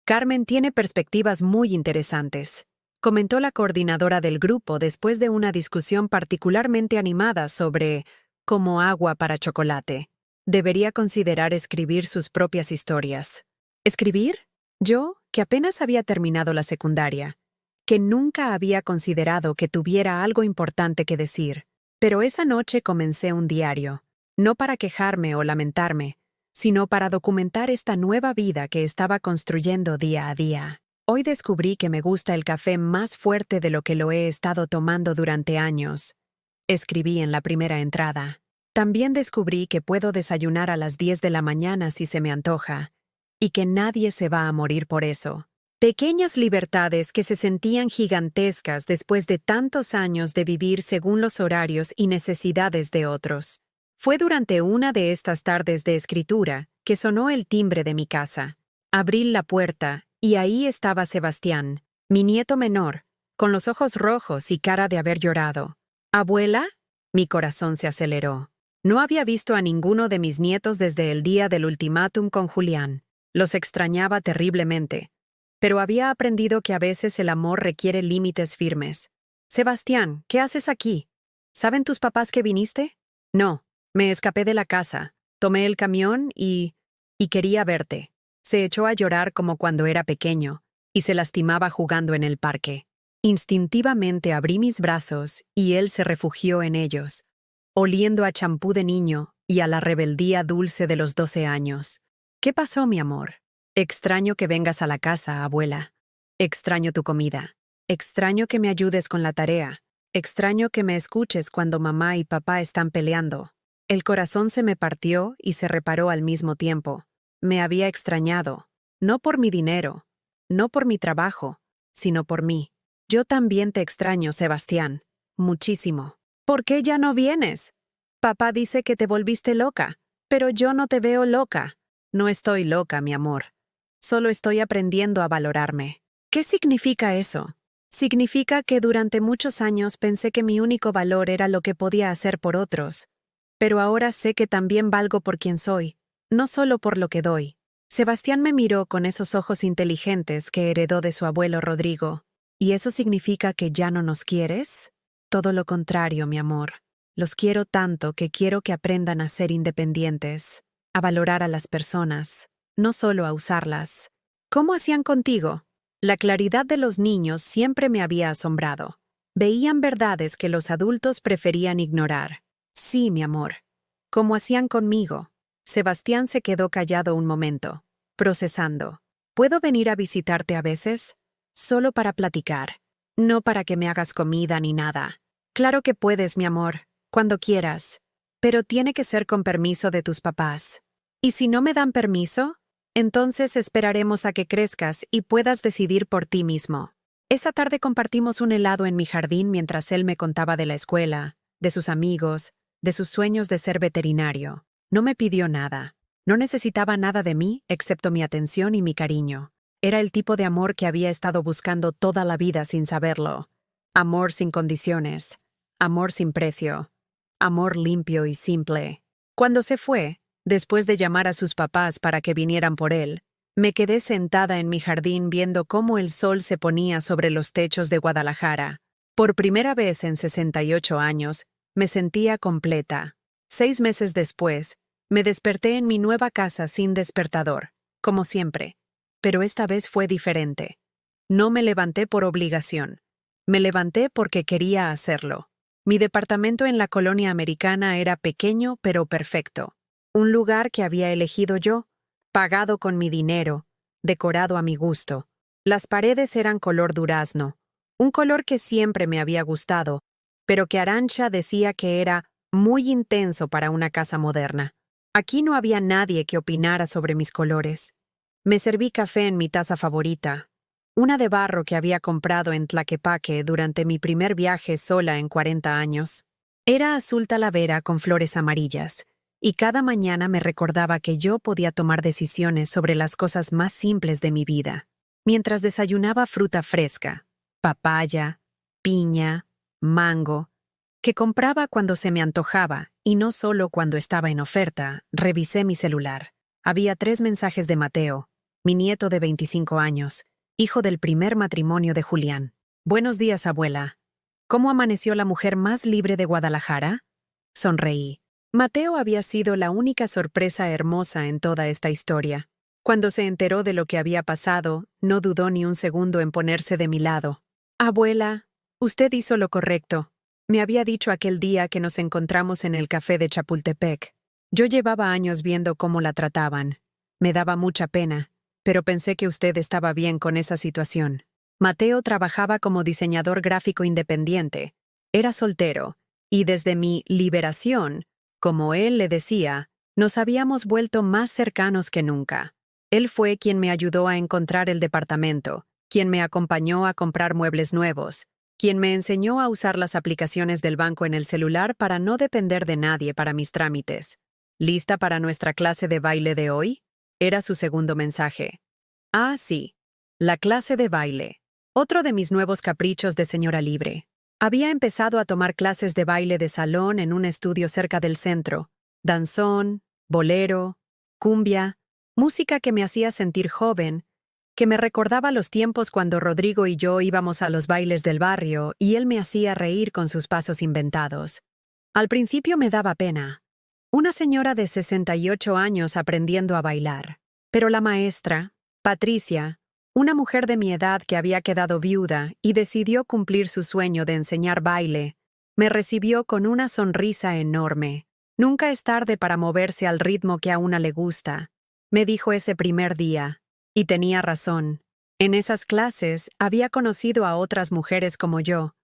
Carmen tiene perspectivas muy interesantes. comentó la coordinadora del grupo después de una discusión particularmente animada sobre como agua para chocolate. Debería considerar escribir sus propias historias. ¿Escribir? Yo, que apenas había terminado la secundaria, que nunca había considerado que tuviera algo importante que decir. Pero esa noche comencé un diario, no para quejarme o lamentarme, sino para documentar esta nueva vida que estaba construyendo día a día. Hoy descubrí que me gusta el café más fuerte de lo que lo he estado tomando durante años. Escribí en la primera entrada. También descubrí que puedo desayunar a las 10 de la mañana si se me antoja, y que nadie se va a morir por eso. Pequeñas libertades que se sentían gigantescas después de tantos años de vivir según los horarios y necesidades de otros. Fue durante una de estas tardes de escritura que sonó el timbre de mi casa. Abrí la puerta y ahí estaba Sebastián, mi nieto menor, con los ojos rojos y cara de haber llorado. ¿Abuela? Mi corazón se aceleró. No había visto a ninguno de mis nietos desde el día del ultimátum con Julián. Los extrañaba terriblemente. Pero había aprendido que a veces el amor requiere límites firmes. Sebastián, ¿qué haces aquí? ¿Saben tus papás que viniste? No, me escapé de la casa, tomé el camión y quería verte. Se echó a llorar como cuando era pequeño, y se lastimaba jugando en el parque. Instintivamente abrí mis brazos y él se refugió en ellos, oliendo a champú de niño y a la rebeldía dulce de los 12 años. ¿Qué pasó, mi amor? Extraño que vengas a la casa, abuela. Extraño tu comida. Extraño que me ayudes con la tarea. Extraño que me escuches cuando mamá y papá están peleando. El corazón se me partió y se reparó al mismo tiempo. Me había extrañado, no por mi dinero, no por mi trabajo, sino por mí. Yo también te extraño, Sebastián. Muchísimo. ¿Por qué ya no vienes? Papá dice que te volviste loca, pero yo no te veo loca. No estoy loca, mi amor. Solo estoy aprendiendo a valorarme. ¿Qué significa eso? Significa que durante muchos años pensé que mi único valor era lo que podía hacer por otros. Pero ahora sé que también valgo por quien soy, no solo por lo que doy. Sebastián me miró con esos ojos inteligentes que heredó de su abuelo Rodrigo. ¿Y eso significa que ya no nos quieres? Todo lo contrario, mi amor. Los quiero tanto que quiero que aprendan a ser independientes, a valorar a las personas, no solo a usarlas. ¿Cómo hacían contigo? La claridad de los niños siempre me había asombrado. Veían verdades que los adultos preferían ignorar. Sí, mi amor. ¿Cómo hacían conmigo? Sebastián se quedó callado un momento, procesando. ¿Puedo venir a visitarte a veces? Solo para platicar. No para que me hagas comida ni nada. Claro que puedes, mi amor, cuando quieras. Pero tiene que ser con permiso de tus papás. ¿Y si no me dan permiso? Entonces esperaremos a que crezcas y puedas decidir por ti mismo. Esa tarde compartimos un helado en mi jardín mientras él me contaba de la escuela, de sus amigos, de sus sueños de ser veterinario. No me pidió nada. No necesitaba nada de mí excepto mi atención y mi cariño. Era el tipo de amor que había estado buscando toda la vida sin saberlo. Amor sin condiciones. Amor sin precio. Amor limpio y simple. Cuando se fue, después de llamar a sus papás para que vinieran por él, me quedé sentada en mi jardín viendo cómo el sol se ponía sobre los techos de Guadalajara. Por primera vez en 68 años, me sentía completa. 6 meses después, me desperté en mi nueva casa sin despertador, como siempre. Pero esta vez fue diferente. No me levanté por obligación. Me levanté porque quería hacerlo. Mi departamento en la colonia americana era pequeño pero perfecto. Un lugar que había elegido yo, pagado con mi dinero, decorado a mi gusto. Las paredes eran color durazno, un color que siempre me había gustado, pero que Arantxa decía que era muy intenso para una casa moderna. Aquí no había nadie que opinara sobre mis colores. Me serví café en mi taza favorita, una de barro que había comprado en Tlaquepaque durante mi primer viaje sola en 40 años. Era azul talavera con flores amarillas, y cada mañana me recordaba que yo podía tomar decisiones sobre las cosas más simples de mi vida. Mientras desayunaba fruta fresca, papaya, piña, mango, que compraba cuando se me antojaba y no solo cuando estaba en oferta, revisé mi celular. Había 3 mensajes de Mateo, mi nieto de 25 años, hijo del primer matrimonio de Julián. Buenos días, abuela. ¿Cómo amaneció la mujer más libre de Guadalajara? Sonreí. Mateo había sido la única sorpresa hermosa en toda esta historia. Cuando se enteró de lo que había pasado, no dudó ni un segundo en ponerse de mi lado. Abuela, usted hizo lo correcto. Me había dicho aquel día que nos encontramos en el café de Chapultepec. Yo llevaba años viendo cómo la trataban. Me daba mucha pena, pero pensé que usted estaba bien con esa situación. Mateo trabajaba como diseñador gráfico independiente. Era soltero, y desde mi liberación, como él le decía, nos habíamos vuelto más cercanos que nunca. Él fue quien me ayudó a encontrar el departamento, quien me acompañó a comprar muebles nuevos, quien me enseñó a usar las aplicaciones del banco en el celular para no depender de nadie para mis trámites. ¿Lista para nuestra clase de baile de hoy? Era su segundo mensaje. Ah, sí. La clase de baile. Otro de mis nuevos caprichos de señora libre. Había empezado a tomar clases de baile de salón en un estudio cerca del centro. Danzón, bolero, cumbia, música que me hacía sentir joven, que me recordaba los tiempos cuando Rodrigo y yo íbamos a los bailes del barrio y él me hacía reír con sus pasos inventados. Al principio me daba pena. Una señora de 68 años aprendiendo a bailar. Pero la maestra, Patricia, una mujer de mi edad que había quedado viuda y decidió cumplir su sueño de enseñar baile, me recibió con una sonrisa enorme. Nunca es tarde para moverse al ritmo que a una le gusta, me dijo ese primer día. Y tenía razón. En esas clases había conocido a otras mujeres como yo,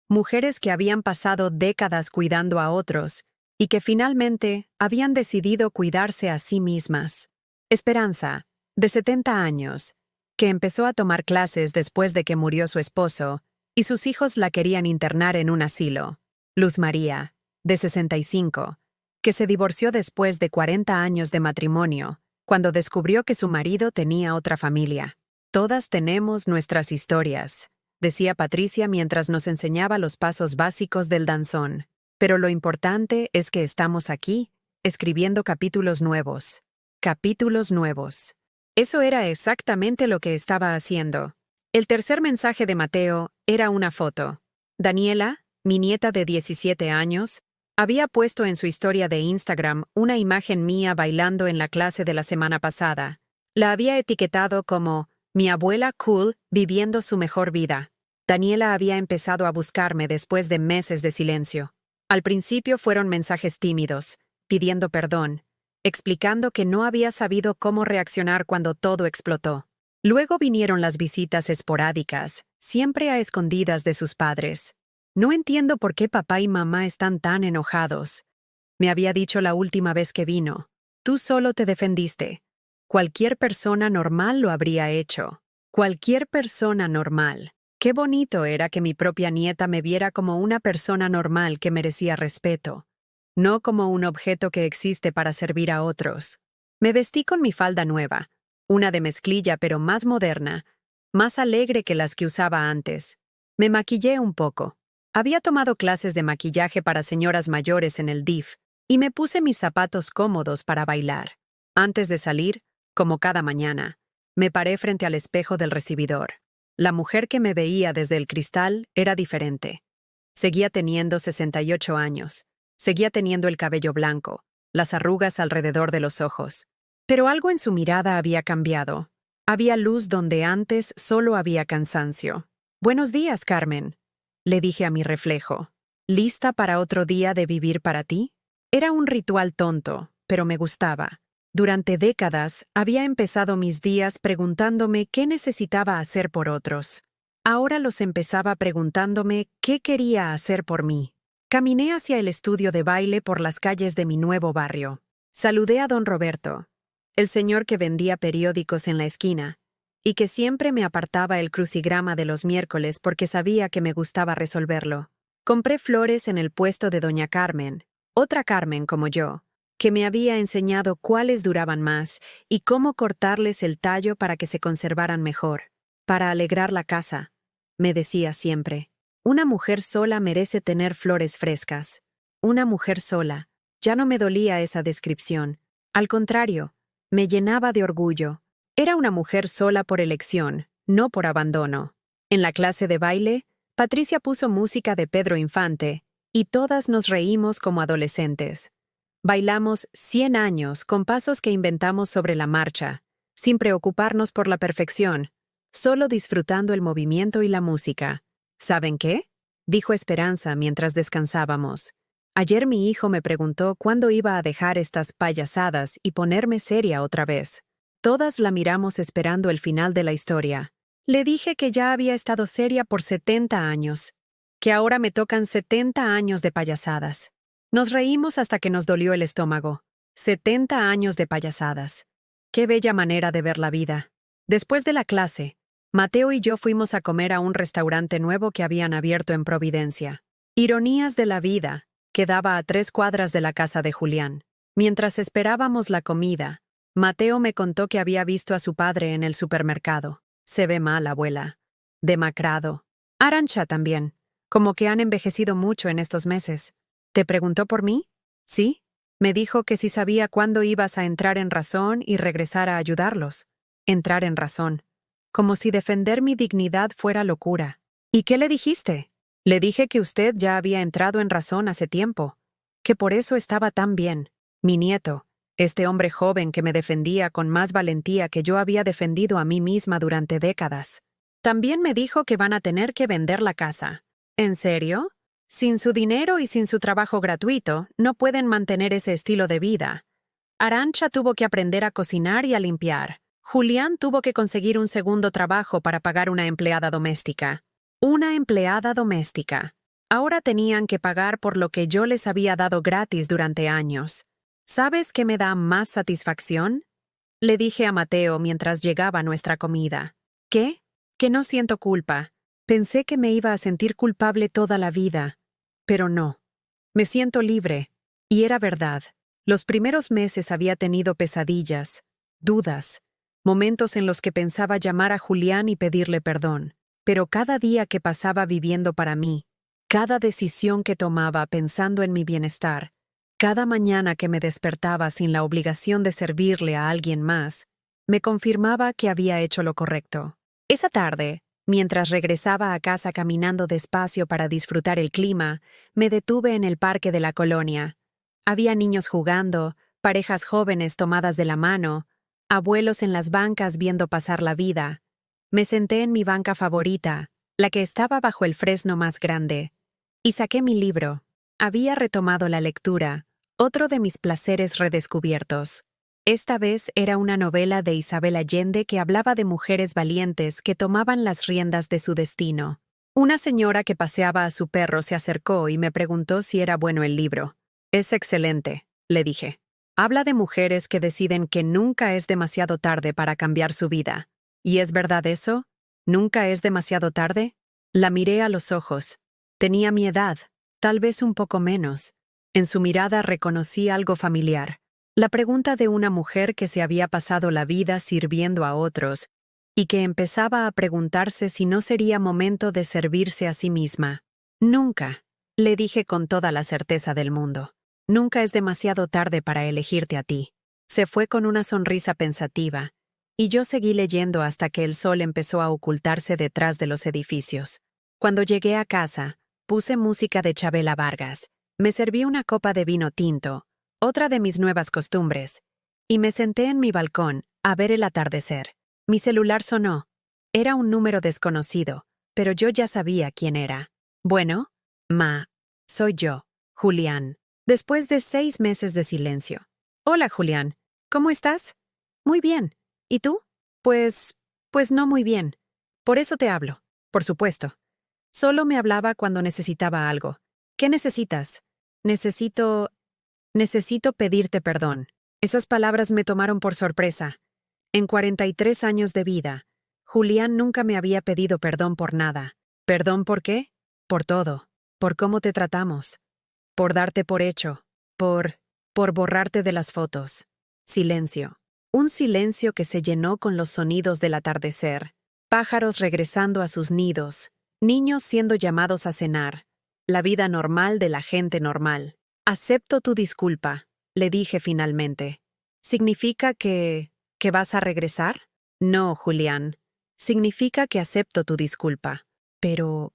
mujeres que habían pasado décadas cuidando a otros y que finalmente habían decidido cuidarse a sí mismas. Esperanza, de 70 años, que empezó a tomar clases después de que murió su esposo y sus hijos la querían internar en un asilo. Luz María, de 65, que se divorció después de 40 años de matrimonio, cuando descubrió que su marido tenía otra familia. Todas tenemos nuestras historias, decía Patricia mientras nos enseñaba los pasos básicos del danzón. Pero lo importante es que estamos aquí, escribiendo capítulos nuevos. Capítulos nuevos. Eso era exactamente lo que estaba haciendo. El tercer mensaje de Mateo era una foto. Daniela, mi nieta de 17 años, había puesto en su historia de Instagram una imagen mía bailando en la clase de la semana pasada. La había etiquetado como mi abuela cool viviendo su mejor vida. Daniela había empezado a buscarme después de meses de silencio. Al principio fueron mensajes tímidos, pidiendo perdón, explicando que no había sabido cómo reaccionar cuando todo explotó. Luego vinieron las visitas esporádicas, siempre a escondidas de sus padres. No entiendo por qué papá y mamá están tan enojados. Me había dicho la última vez que vino. Tú solo te defendiste. Cualquier persona normal lo habría hecho. Cualquier persona normal. Qué bonito era que mi propia nieta me viera como una persona normal que merecía respeto, no como un objeto que existe para servir a otros. Me vestí con mi falda nueva, una de mezclilla pero más moderna, más alegre que las que usaba antes. Me maquillé un poco. Había tomado clases de maquillaje para señoras mayores en el DIF y me puse mis zapatos cómodos para bailar. Antes de salir, como cada mañana, me paré frente al espejo del recibidor. La mujer que me veía desde el cristal era diferente. Seguía teniendo 68 años. Seguía teniendo el cabello blanco, las arrugas alrededor de los ojos. Pero algo en su mirada había cambiado. Había luz donde antes solo había cansancio. «Buenos días, Carmen», le dije a mi reflejo. «¿Lista para otro día de vivir para ti?» Era un ritual tonto, pero me gustaba. Durante décadas había empezado mis días preguntándome qué necesitaba hacer por otros. Ahora los empezaba preguntándome qué quería hacer por mí. Caminé hacia el estudio de baile por las calles de mi nuevo barrio. Saludé a don Roberto, el señor que vendía periódicos en la esquina, y que siempre me apartaba el crucigrama de los miércoles porque sabía que me gustaba resolverlo. Compré flores en el puesto de doña Carmen, otra Carmen como yo, que me había enseñado cuáles duraban más y cómo cortarles el tallo para que se conservaran mejor. Para alegrar la casa, me decía siempre. Una mujer sola merece tener flores frescas. Una mujer sola. Ya no me dolía esa descripción. Al contrario, me llenaba de orgullo. Era una mujer sola por elección, no por abandono. En la clase de baile, Patricia puso música de Pedro Infante, y todas nos reímos como adolescentes. Bailamos 100 años con pasos que inventamos sobre la marcha, sin preocuparnos por la perfección, solo disfrutando el movimiento y la música. ¿Saben qué?, dijo Esperanza mientras descansábamos. Ayer mi hijo me preguntó cuándo iba a dejar estas payasadas y ponerme seria otra vez. Todas la miramos esperando el final de la historia. Le dije que ya había estado seria por 70 años, que ahora me tocan 70 años de payasadas. Nos reímos hasta que nos dolió el estómago. 70 años de payasadas. Qué bella manera de ver la vida. Después de la clase, Mateo y yo fuimos a comer a un restaurante nuevo que habían abierto en Providencia. Ironías de la vida, quedaba a 3 cuadras de la casa de Julián. Mientras esperábamos la comida, Mateo me contó que había visto a su padre en el supermercado. Se ve mal, abuela. Demacrado. Arantxa también. Como que han envejecido mucho en estos meses. ¿Te preguntó por mí? Sí. Me dijo que si sabía cuándo ibas a entrar en razón y regresar a ayudarlos. Entrar en razón. Como si defender mi dignidad fuera locura. ¿Y qué le dijiste? Le dije que usted ya había entrado en razón hace tiempo. Que por eso estaba tan bien. Mi nieto, este hombre joven que me defendía con más valentía que yo había defendido a mí misma durante décadas. También me dijo que van a tener que vender la casa. ¿En serio? Sin su dinero y sin su trabajo gratuito, no pueden mantener ese estilo de vida. Arantxa tuvo que aprender a cocinar y a limpiar. Julián tuvo que conseguir un segundo trabajo para pagar una empleada doméstica. Una empleada doméstica. Ahora tenían que pagar por lo que yo les había dado gratis durante años. ¿Sabes qué me da más satisfacción? Le dije a Mateo mientras llegaba nuestra comida. ¿Qué? Que no siento culpa. Pensé que me iba a sentir culpable toda la vida. Pero no. Me siento libre. Y era verdad. Los primeros meses había tenido pesadillas, dudas, momentos en los que pensaba llamar a Julián y pedirle perdón. Pero cada día que pasaba viviendo para mí, cada decisión que tomaba pensando en mi bienestar, cada mañana que me despertaba sin la obligación de servirle a alguien más, me confirmaba que había hecho lo correcto. Esa tarde, mientras regresaba a casa caminando despacio para disfrutar el clima, me detuve en el parque de la colonia. Había niños jugando, parejas jóvenes tomadas de la mano, abuelos en las bancas viendo pasar la vida. Me senté en mi banca favorita, la que estaba bajo el fresno más grande, y saqué mi libro. Había retomado la lectura, otro de mis placeres redescubiertos. Esta vez era una novela de Isabel Allende que hablaba de mujeres valientes que tomaban las riendas de su destino. Una señora que paseaba a su perro se acercó y me preguntó si era bueno el libro. Es excelente, le dije. Habla de mujeres que deciden que nunca es demasiado tarde para cambiar su vida. ¿Y es verdad eso? ¿Nunca es demasiado tarde? La miré a los ojos. Tenía mi edad, tal vez un poco menos. En su mirada reconocí algo familiar. La pregunta de una mujer que se había pasado la vida sirviendo a otros y que empezaba a preguntarse si no sería momento de servirse a sí misma. Nunca, le dije con toda la certeza del mundo. Nunca es demasiado tarde para elegirte a ti. Se fue con una sonrisa pensativa, y yo seguí leyendo hasta que el sol empezó a ocultarse detrás de los edificios. Cuando llegué a casa, puse música de Chabela Vargas, me serví una copa de vino tinto, otra de mis nuevas costumbres, y me senté en mi balcón a ver el atardecer. Mi celular sonó. Era un número desconocido, pero yo ya sabía quién era. Bueno, soy yo, Julián. Después de 6 meses de silencio. Hola, Julián. ¿Cómo estás? Muy bien. ¿Y tú? Pues no muy bien. Por eso te hablo. Por supuesto. Solo me hablaba cuando necesitaba algo. ¿Qué necesitas? Necesito pedirte perdón. Esas palabras me tomaron por sorpresa. En 43 años de vida, Julián nunca me había pedido perdón por nada. ¿Perdón por qué? Por todo. Por cómo te tratamos. Por darte por hecho. Por borrarte de las fotos. Silencio. Un silencio que se llenó con los sonidos del atardecer. Pájaros regresando a sus nidos. Niños siendo llamados a cenar. La vida normal de la gente normal. Acepto tu disculpa, le dije finalmente. ¿Significa que vas a regresar? No, Julián. Significa que acepto tu disculpa. Pero,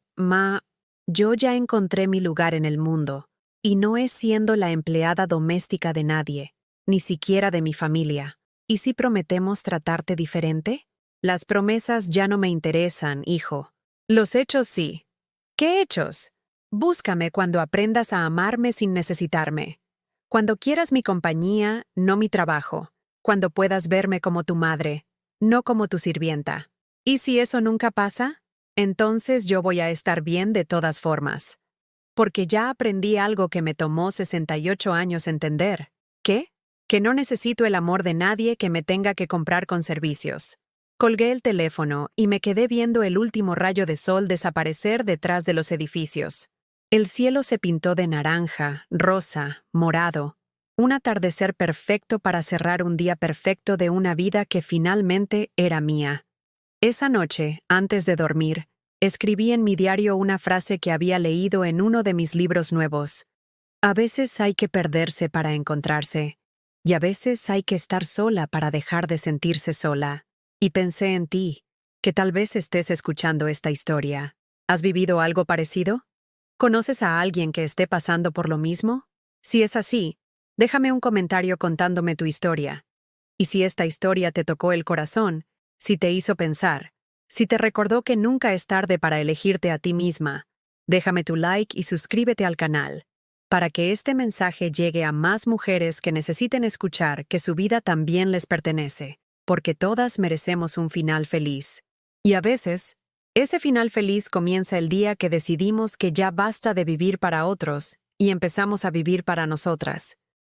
Yo ya encontré mi lugar en el mundo, y no es siendo la empleada doméstica de nadie, ni siquiera de mi familia. ¿Y si prometemos tratarte diferente? Las promesas ya no me interesan, hijo. Los hechos sí. ¿Qué hechos? Búscame cuando aprendas a amarme sin necesitarme. Cuando quieras mi compañía, no mi trabajo. Cuando puedas verme como tu madre, no como tu sirvienta. ¿Y si eso nunca pasa? Entonces yo voy a estar bien de todas formas. Porque ya aprendí algo que me tomó 68 años entender. ¿Qué? Que no necesito el amor de nadie que me tenga que comprar con servicios. Colgué el teléfono y me quedé viendo el último rayo de sol desaparecer detrás de los edificios. El cielo se pintó de naranja, rosa, morado. Un atardecer perfecto para cerrar un día perfecto de una vida que finalmente era mía. Esa noche, antes de dormir, escribí en mi diario una frase que había leído en uno de mis libros nuevos. A veces hay que perderse para encontrarse, y a veces hay que estar sola para dejar de sentirse sola. Y pensé en ti, que tal vez estés escuchando esta historia. ¿Has vivido algo parecido? ¿Conoces a alguien que esté pasando por lo mismo? Si es así, déjame un comentario contándome tu historia. Y si esta historia te tocó el corazón, si te hizo pensar, si te recordó que nunca es tarde para elegirte a ti misma, déjame tu like y suscríbete al canal, para que este mensaje llegue a más mujeres que necesiten escuchar que su vida también les pertenece, porque todas merecemos un final feliz. Y a veces, ese final feliz comienza el día que decidimos que ya basta de vivir para otros y empezamos a vivir para nosotras.